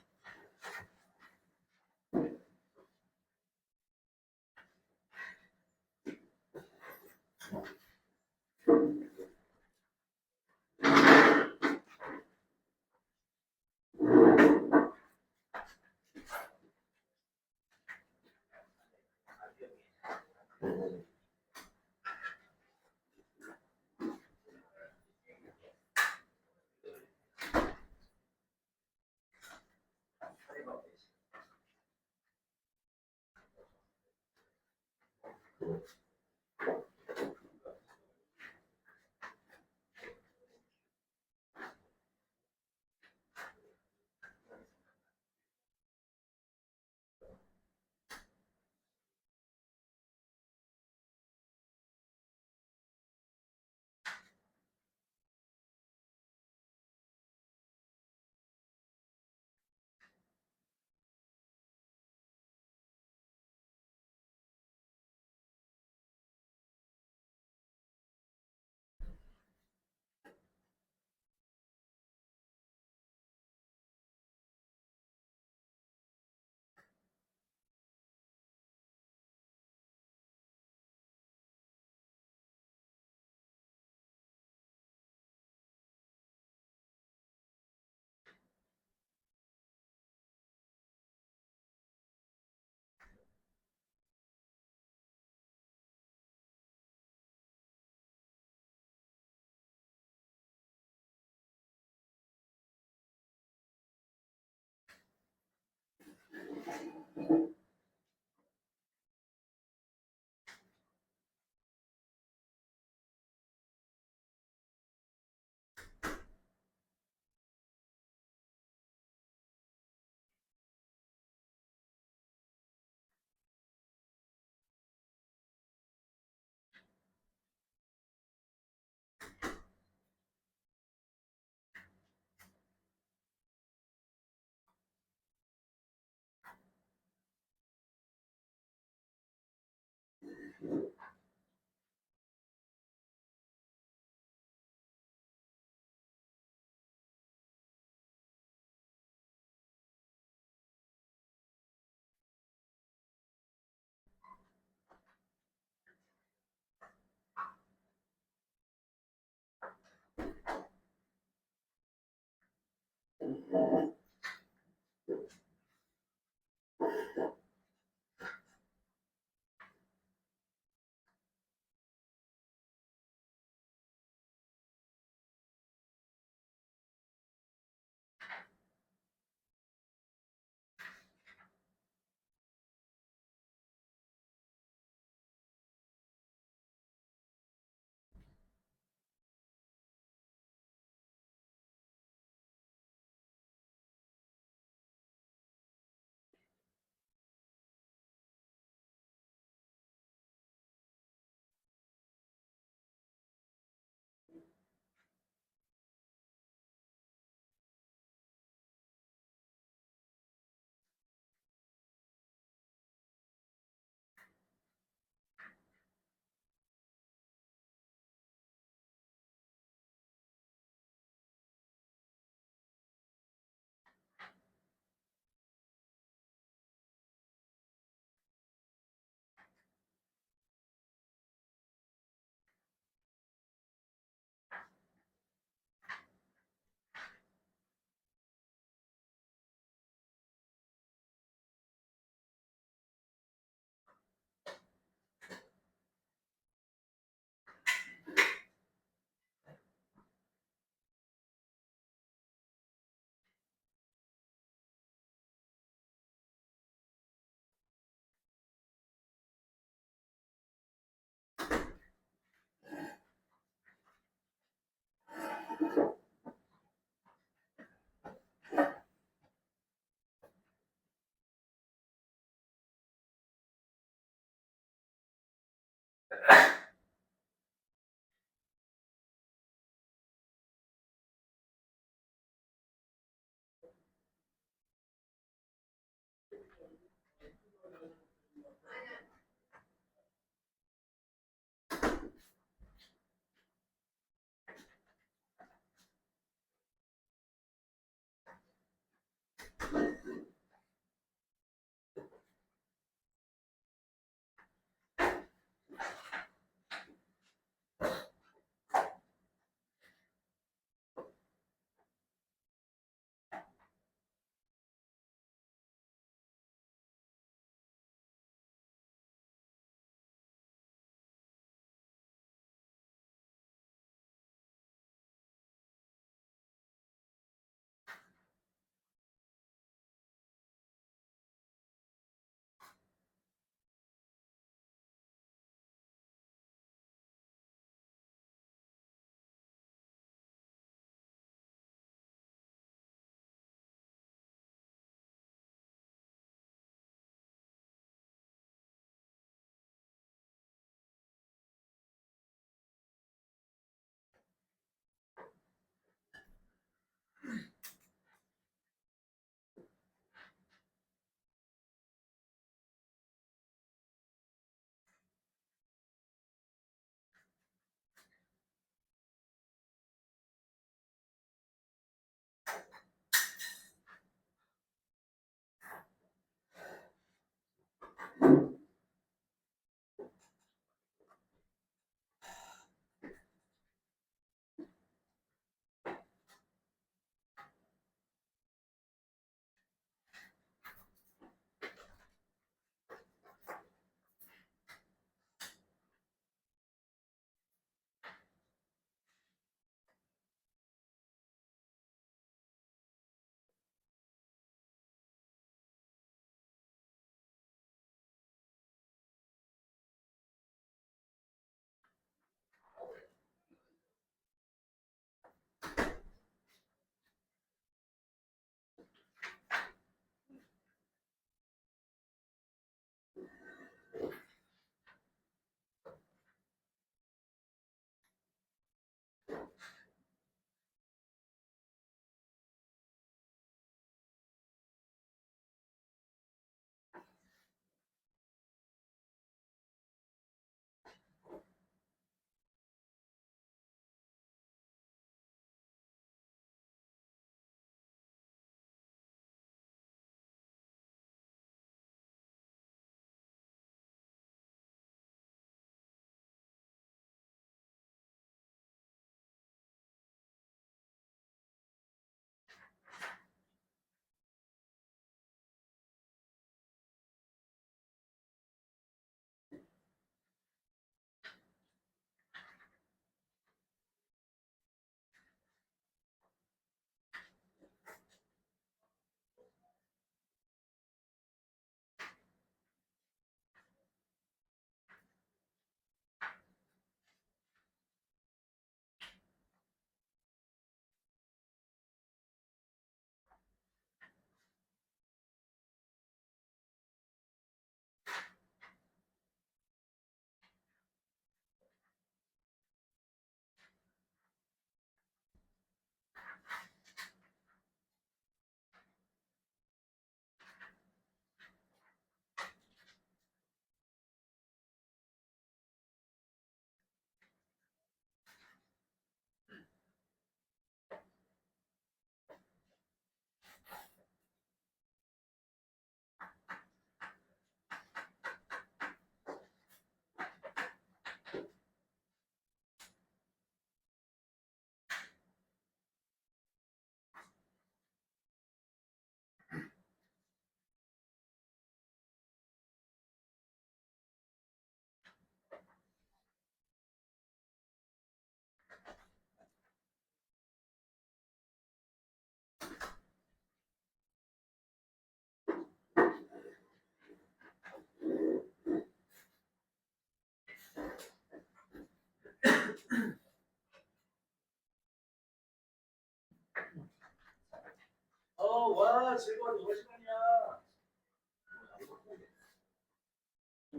Speaker 1: 와, 즐거워. 누가 시간이야?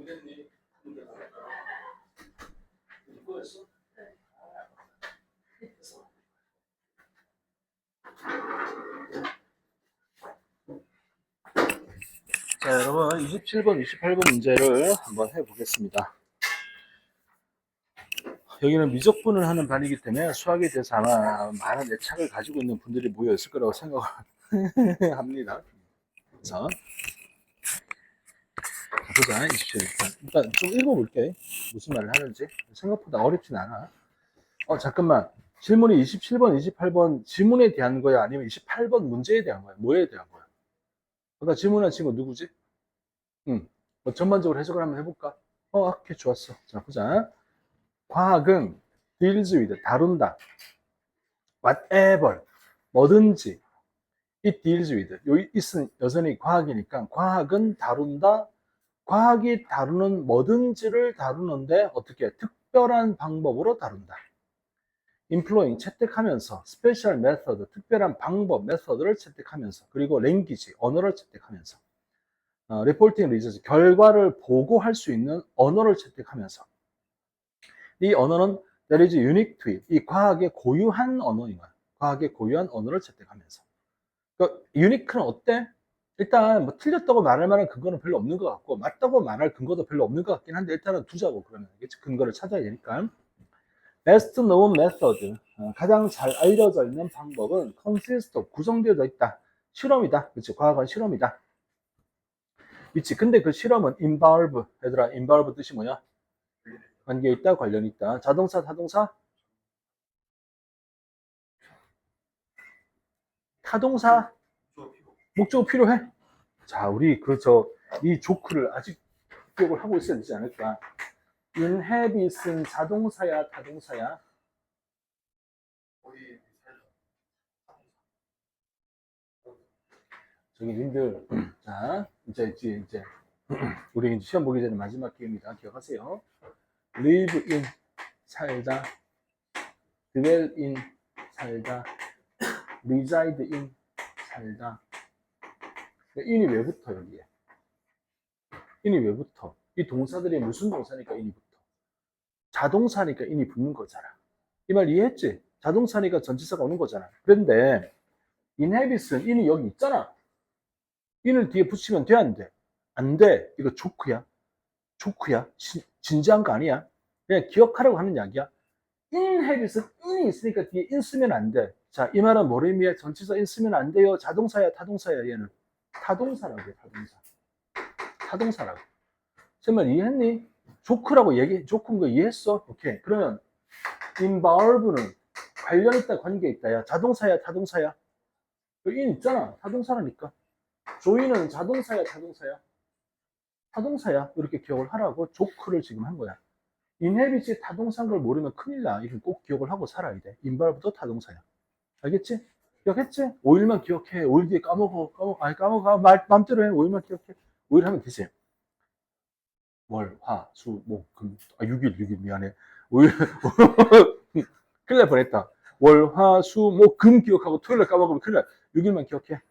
Speaker 1: 됐니? 이거였어? 자, 여러분 27번, 28번 문제를 한번 해보겠습니다. 여기는 미적분을 하는 반이기 때문에 수학에 대해서 아마 많은 애착을 가지고 있는 분들이 모여 있을 거라고 생각을 합니다. 그래서 보자. 27. 일단 좀 읽어볼게. 무슨 말을 하는지. 생각보다 어렵진 않아. 잠깐만. 질문이 27번, 28번 질문에 대한 거야? 아니면 28번 문제에 대한 거야? 뭐에 대한 거야? 아까 질문한 친구 누구지? 뭐 전반적으로 해석을 한번 해볼까? 오케이, 좋았어. 자, 보자. 과학은 deals with, 다룬다. whatever, 뭐든지. it deals with. 요 it은 여전히 과학이니까 과학은 다룬다. 과학이 다루는 뭐든지를 다루는데 어떻게 특별한 방법으로 다룬다. employing, 채택하면서, special method, 특별한 방법, 메서드를 채택하면서, 그리고 language, 언어를 채택하면서, reporting results, 결과를 보고할 수 있는 언어를 채택하면서, 이 언어는 that is unique to it, 이 과학의 고유한 언어인 거야. 과학의 고유한 언어를 채택하면서. 그러니까 unique는 어때? 일단 뭐 틀렸다고 말할 만한 근거는 별로 없는 것 같고 맞다고 말할 근거도 별로 없는 것 같긴 한데 일단은 두자고. 그러면 근거를 찾아야 되니까. best known method, 가장 잘 알려져 있는 방법은 consist of, 구성되어 있다. 실험이다. 그렇지? 과학은 실험이다. 그렇지? 근데 그 실험은 involve, 얘들아, involve 뜻이 뭐야? 관계 있다, 관련이 있다. 자동차, 타동차? 타동사? 목적어 필요해? 자, 우리 이 조크를 아직 기억을 하고 있어야 되지 않을까? inhabit은 자동사야, 타동사야? 저기 님들, 자, 이제 우리 이제 시험 보기 전에 마지막 기회입니다. 기억하세요. live in, 살다. dwell in, 살다. reside in, 살다. in이 왜 붙어, 여기에? in이 왜 붙어? 이 동사들이 무슨 동사니까 in이 붙어? 자동사니까 in이 붙는 거잖아. 이 말 이해했지? 자동사니까 전치사가 오는 거잖아. 그런데 inhabit은 in이 여기 있잖아. in을 뒤에 붙이면 돼, 안 돼? 안 돼. 이거 조크야. 조크야. 진지한 거 아니야. 그냥 기억하라고 하는 이야기야. inhabit은 in이 있으니까 뒤에 in 쓰면 안 돼. 자, 이 말은 뭐를 의미해? 전치사 in 쓰면 안 돼요. 자동사야, 타동사야, 얘는. 타동사라고 해, 타동사. 타동사라고. 정말 이해했니? 조크라고 조크인 거 이해했어? 오케이. 그러면 involve는 관련 있다, 관계 있다. 야, 자동사야, 타동사야? in 있잖아. 타동사라니까. join은 자동사야, 타동사야? 타동사야. 이렇게 기억을 하라고 조크를 지금 한 거야. inhabit이 타동사인 걸 모르면 큰일 나. 이건 꼭 기억을 하고 살아야 돼. involve도 타동사야. 알겠지? 기억했지? 5일만 기억해. 5일 뒤에 까먹어. 아니, 까먹어. 맘대로 해. 5일만 기억해. 5일 하면 되지. 월, 화, 수, 목, 금. 6일, 미안해. 5일. 큰일 날 뻔했다. 월, 화, 수, 목, 금 기억하고 토요일 날 까먹으면 큰일 나. 6일만 기억해.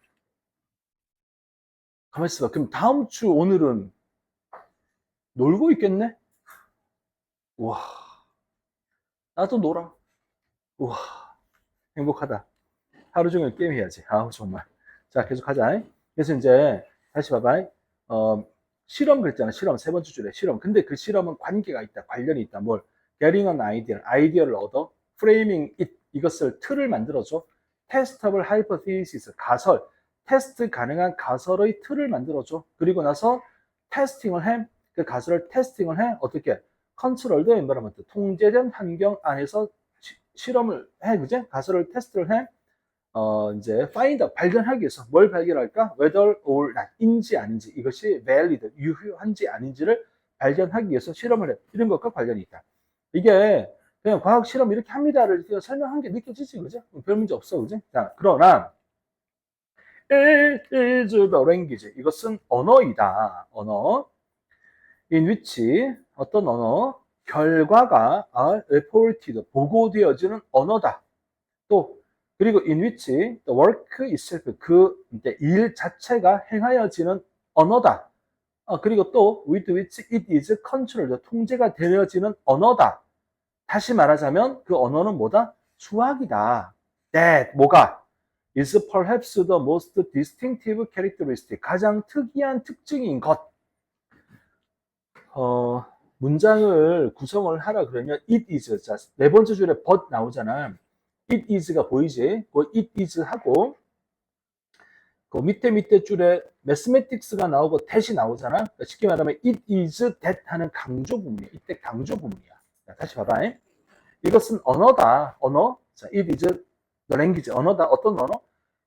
Speaker 1: 가만히 있어봐. 그럼 다음 주 오늘은 놀고 있겠네? 와, 나도 놀아. 와, 행복하다. 하루 종일 게임 해야지. 아우, 정말. 자, 계속 하자. 그래서 이제, 다시 봐봐. 실험 그랬잖아. 실험. 세 번째 줄에 실험. 근데 그 실험은 관계가 있다. 관련이 있다. 뭘? getting an idea. 아이디어를 얻어. framing it. 이것을 틀을 만들어줘. testable hypothesis. 가설. 테스트 가능한 가설의 틀을 만들어줘. 그리고 나서 테스팅을 해. 그 가설을 테스팅을 해. 어떻게? 컨트롤드 엔바이러먼트. 통제된 환경 안에서 실험을 해. 그제? 가설을 테스트를 해. 이제 find out, 발견하기 위해서 뭘 발견할까? whether or not, 인지 아닌지, 이것이 valid, 유효한지 아닌지를 발견하기 위해서 실험을 해. 이런 것과 관련이 있다. 이게 그냥 과학 실험 이렇게 합니다를 설명한 게 느껴지지, 그죠? 별 문제 없어, 그죠? 자, 그러나 it is the language. 이것은 언어이다. 언어. in which, 어떤 언어? 결과가 reported, 보고되어지는 언어다. 또 그리고 in which the work itself, 그 일 자체가 행하여지는 언어다. 그리고 또 with which it is controlled, 통제가 되어지는 언어다. 다시 말하자면 그 언어는 뭐다? 수학이다. That, 뭐가? is perhaps the most distinctive characteristic, 가장 특이한 특징인 것. 문장을 구성을 하라 그러면 it is, 자, 네 번째 줄에 but 나오잖아. it is가 보이지? 그 it is 하고 그 밑에 줄에 mathematics가 나오고 that이 나오잖아. 그러니까 쉽게 말하면 it is that 하는 강조 부분이야. 이때 강조 부분이야. 자, 다시 봐봐. 이것은 언어다. 언어. 자, it is the language. 언어다. 어떤 언어?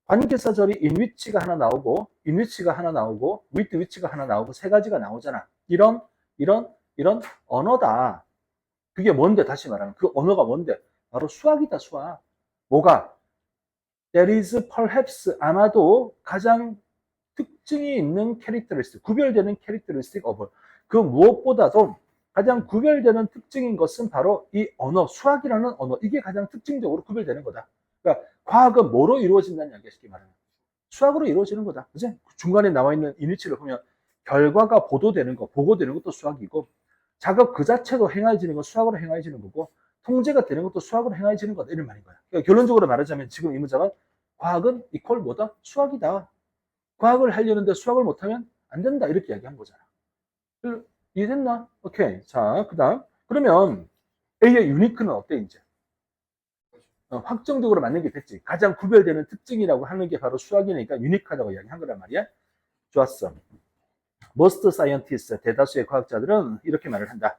Speaker 1: 관계사절이 in which가 하나 나오고 in which가 하나 나오고 with which가 하나 나오고 세 가지가 나오잖아. 이런 언어다. 그게 뭔데? 다시 말하면 그 언어가 뭔데? 바로 수학이다. 수학. 뭐가? That is perhaps, 아마도 가장 특징이 있는 characteristic, 구별되는 characteristic of, 그 무엇보다도 가장 구별되는 특징인 것은 바로 이 언어, 수학이라는 언어, 이게 가장 특징적으로 구별되는 거다. 그러니까 과학은 뭐로 이루어진다는 이야기야, 쉽게 말하면. 수학으로 이루어지는 거다. 그치? 중간에 나와 있는 이니치를 보면 결과가 보도되는 거, 보고되는 것도 수학이고, 작업 그 자체도 행해지는 건 수학으로 행해지는 거고, 통제가 되는 것도 수학으로 행해지는 거다. 이런 말인 거야. 그러니까 결론적으로 말하자면 지금 이 문장은 과학은 이퀄 뭐다? 수학이다. 과학을 하려는데 수학을 못하면 안 된다. 이렇게 이야기한 거잖아. 이해됐나? 오케이. 자, 그 다음. 그러면 A의 유니크는 어때, 이제? 확정적으로 맞는 게 됐지. 가장 구별되는 특징이라고 하는 게 바로 수학이니까 유니크하다고 이야기한 거란 말이야. 좋았어. Most scientists, 대다수의 과학자들은 이렇게 말을 한다.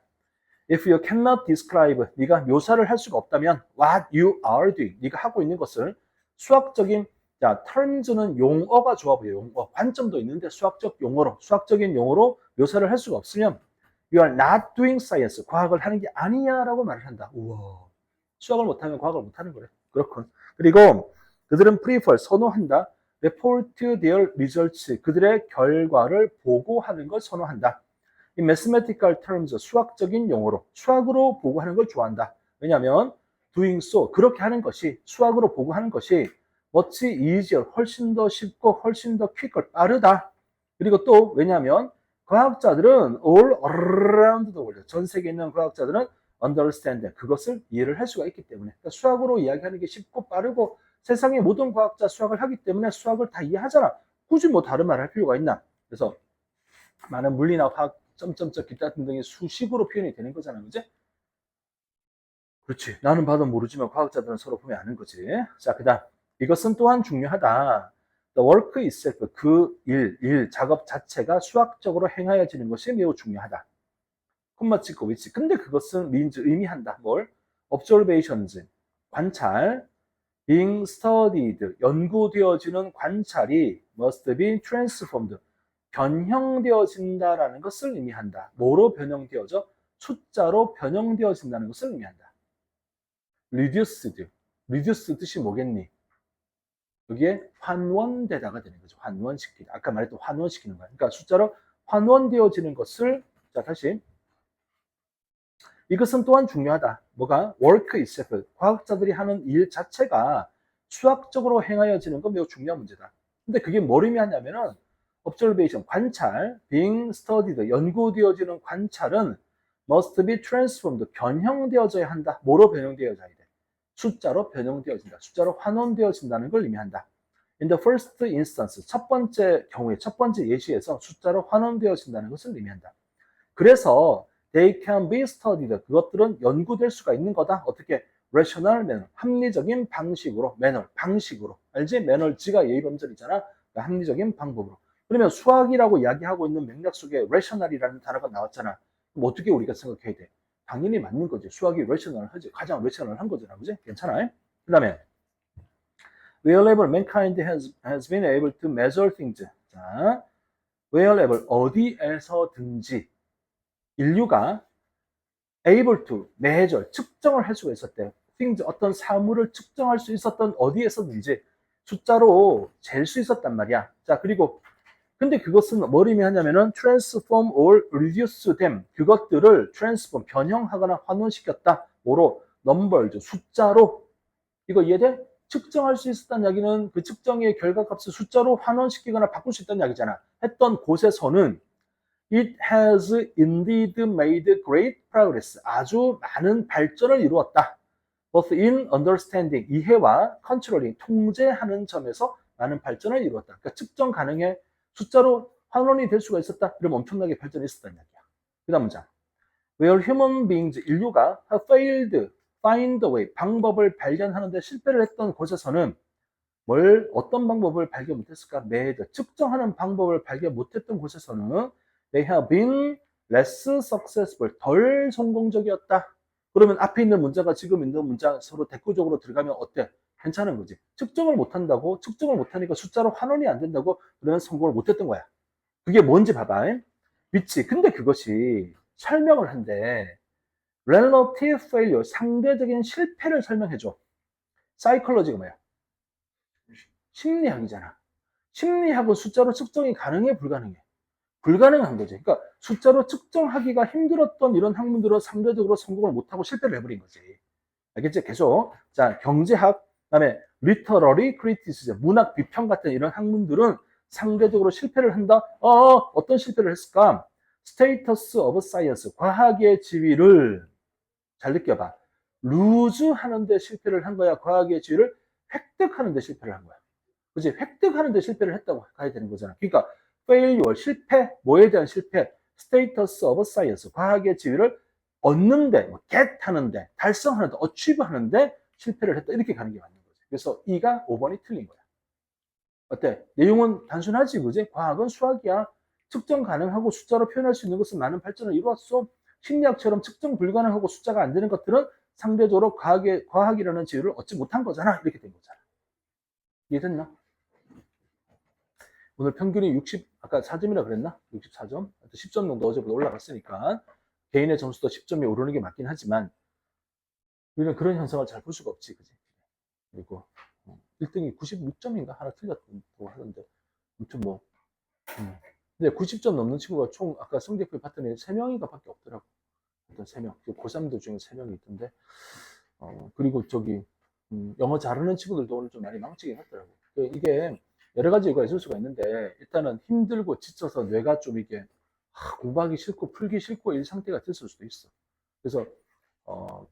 Speaker 1: If you cannot describe, 네가 묘사를 할 수가 없다면 what you are doing, 네가 하고 있는 것을 수학적인, 자, terms는 용어가 좋아 보여. 용어. 관점도 있는데 수학적 용어로, 수학적인 용어로 묘사를 할 수가 없으면 you are not doing science, 과학을 하는 게 아니야 라고 말을 한다. 우와. 수학을 못하면 과학을 못하는 거래. 그렇군. 그리고 그들은 prefer, 선호한다. report their results, 그들의 결과를 보고하는 걸 선호한다. 이 mathematical terms, 수학적인 용어로, 수학으로 보고하는 걸 좋아한다. 왜냐하면 doing so, 그렇게 하는 것이, 수학으로 보고하는 것이 much easier, 훨씬 더 쉽고 훨씬 더 quicker, 빠르다. 그리고 또 왜냐하면 과학자들은 all around the world, 전 세계에 있는 과학자들은 understand, 그것을 이해를 할 수가 있기 때문에, 그러니까 수학으로 이야기하는 게 쉽고 빠르고 세상의 모든 과학자 수학을 하기 때문에 수학을 다 이해하잖아. 굳이 뭐 다른 말을 할 필요가 있나? 그래서 많은 물리나 화학, 점점점 기타 등등의 수식으로 표현이 되는 거잖아. 그지? 그렇지. 나는 봐도 모르지만 과학자들은 서로 보면 아는 거지. 자, 그 다음. 이것은 또한 중요하다. The work itself, 그 작업 자체가 수학적으로 행하여지는 것이 매우 중요하다. 콤마 찍고 위치. 근데 그것은 means, 의미한다. 뭘? observations, 관찰. being studied, 연구되어지는 관찰이 must be transformed, 변형되어진다라는 것을 의미한다. 뭐로 변형되어져? 숫자로 변형되어진다는 것을 의미한다. reduced, reduce 뜻이 뭐겠니? 여기에 환원되다가 되는 거죠. 환원시키다. 아까 말했던 환원시키는 거야. 그러니까 숫자로 환원되어지는 것을, 자, 다시. 이것은 또한 중요하다. 뭐가? work itself. 과학자들이 하는 일 자체가 수학적으로 행하여지는 건 매우 중요한 문제다. 근데 그게 뭘 의미하냐면은 observation, 관찰, being studied, 연구되어지는 관찰은 must be transformed, 변형되어져야 한다. 뭐로 변형되어져야 돼? 숫자로 변형되어진다. 숫자로 환원되어진다는 걸 의미한다. In the first instance, 첫 번째 경우에, 첫 번째 예시에서 숫자로 환원되어진다는 것을 의미한다. 그래서 they can be studied, 그것들은 연구될 수가 있는 거다. 어떻게? rational manner, 합리적인 방식으로, manner, 방식으로. 알지? manner지가 예의범절이잖아. 합리적인 방법으로. 그러면 수학이라고 이야기하고 있는 맥락 속에 rational이라는 단어가 나왔잖아. 그럼 어떻게 우리가 생각해야 돼? 당연히 맞는 거지. 수학이 rational하지. 가장 rational한 거잖아. 그지? 괜찮아요? 그 다음에 wherever mankind has been able to measure things. 자, wherever, 어디에서든지 인류가 able to, measure, 측정을 할 수가 있었대요. things, 어떤 사물을 측정할 수 있었던 어디에서든지 숫자로 잴 수 있었단 말이야. 자, 그리고 근데 그것은 뭘 의미하냐면은 transform or reduce them, 그것들을 transform, 변형하거나 환원시켰다. 뭐로? numbers, 숫자로. 이거 이해돼? 측정할 수 있었다는 이야기는 그 측정의 결과값을 숫자로 환원시키거나 바꿀 수 있다는 이야기잖아. 했던 곳에서는 It has indeed made great progress. 아주 많은 발전을 이루었다. Both in understanding, 이해와 controlling, 통제하는 점에서 많은 발전을 이루었다. 그러니까 측정 가능해 숫자로 환원이 될 수가 있었다. 이러면 엄청나게 발전이 있었다는 이야기야. 그 다음 문장. Where human beings, 인류가 have failed, find a way, 방법을 발견하는데 실패를 했던 곳에서는 어떤 방법을 발견 못했을까? made, 측정하는 방법을 발견 못했던 곳에서는 they have been less successful, 덜 성공적이었다. 그러면 앞에 있는 문자가 지금 있는 문자 서로 대꾸적으로 들어가면 어때? 괜찮은 거지. 측정을 못한다고, 측정을 못하니까 숫자로 환원이 안 된다고, 그러면 성공을 못했던 거야. 그게 뭔지 봐봐. 위치. 근데 그것이 설명을 한대. relative failure, 상대적인 실패를 설명해줘. 사이콜로지가 뭐야? 심리학이잖아. 심리학은 숫자로 측정이 가능해, 불가능해? 불가능한 거지. 그러니까 숫자로 측정하기가 힘들었던 이런 학문들은 상대적으로 성공을 못하고 실패를 해버린 거지. 알겠지? 계속. 자, 경제학, 그다음에 literary criticism, 문학 비평 같은 이런 학문들은 상대적으로 실패를 한다. 어떤 실패를 했을까? status of science, 과학의 지위를 잘 느껴봐. lose 하는데 실패를 한 거야. 과학의 지위를 획득하는데 실패를 한 거야. 그지? 획득하는데 실패를 했다고 가야 되는 거잖아. 그러니까 failure, 실패, 뭐에 대한 실패? status of science, 과학의 지위를 얻는데, get 하는데, 달성하는데, achieve 하는데 실패를 했다. 이렇게 가는 게 맞는 거지. 그래서 E가 5번이 틀린 거야. 어때? 내용은 단순하지, 그지? 과학은 수학이야. 측정 가능하고 숫자로 표현할 수 있는 것은 많은 발전을 이루었어. 심리학처럼 측정 불가능하고 숫자가 안 되는 것들은 상대적으로 과학이라는 지위를 얻지 못한 거잖아. 이렇게 된 거잖아. 이해됐나? 오늘 평균이 60, 아까 4점이라 그랬나? 64점? 10점 정도 어제보다 올라갔으니까 개인의 점수도 10점이 오르는 게 맞긴 하지만 우리는 그런 현상을 잘 볼 수가 없지, 그지? 그리고 1등이 96점인가 하나 틀렸다고 하던데 아무튼 뭐 근데 90점 넘는 친구가 총 아까 성적표 봤더니 3명인가 밖에 없더라고. 어떤 3명, 고3들 중에 3명이 있던데 그리고 저기 영어 잘하는 친구들도 오늘 좀 많이 망치긴 하더라고. 이게 여러 가지 이유가 있을 수가 있는데 일단은 힘들고 지쳐서 뇌가 좀 이게 공부하기 싫고 풀기 싫고 이 상태가 됐을 수도 있어. 그래서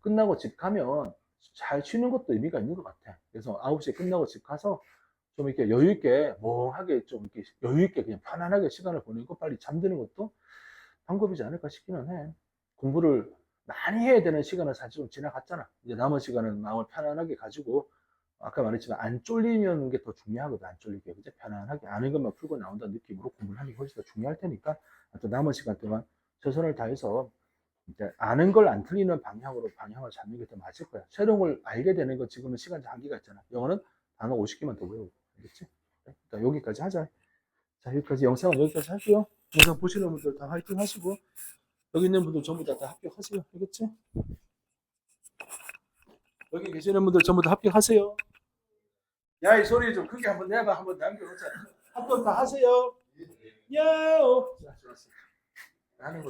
Speaker 1: 끝나고 집 가면 잘 쉬는 것도 의미가 있는 것 같아. 그래서 9시에 끝나고 집 가서 좀 이렇게 여유 있게 멍하게 좀 이렇게 여유 있게 그냥 편안하게 시간을 보내고 빨리 잠드는 것도 방법이지 않을까 싶기는 해. 공부를 많이 해야 되는 시간은 사실 좀 지나갔잖아. 이제 남은 시간은 마음을 편안하게 가지고 아까 말했지만 안 쫄리는 게 더 중요하거든. 안 쫄리게 그죠? 편안하게 아는 것만 풀고 나온다는 느낌으로 공부를 하는 게 훨씬 더 중요할 테니까 또 남은 시간 동안 최선을 다해서 이제 아는 걸 안 틀리는 방향을 잡는 게 더 맞을 거야. 새로운 걸 알게 되는 거 지금은 시간 한계가 있잖아. 영어는 단어 50개만 더 외우고 알겠지? 일단 여기까지 하자. 자, 여기까지 영상은 여기까지 할게요. 영상 보시는 분들 다 화이팅 하시고 여기 있는 분들 전부 다 합격하세요. 알겠지? 여기 계시는 분들 전부 다 합격하세요. 야, 이 소리 좀 크게 한번 내봐. 한번 남겨놓자. 합격 다 하세요. 야오. 자, 좋았어. 하는 거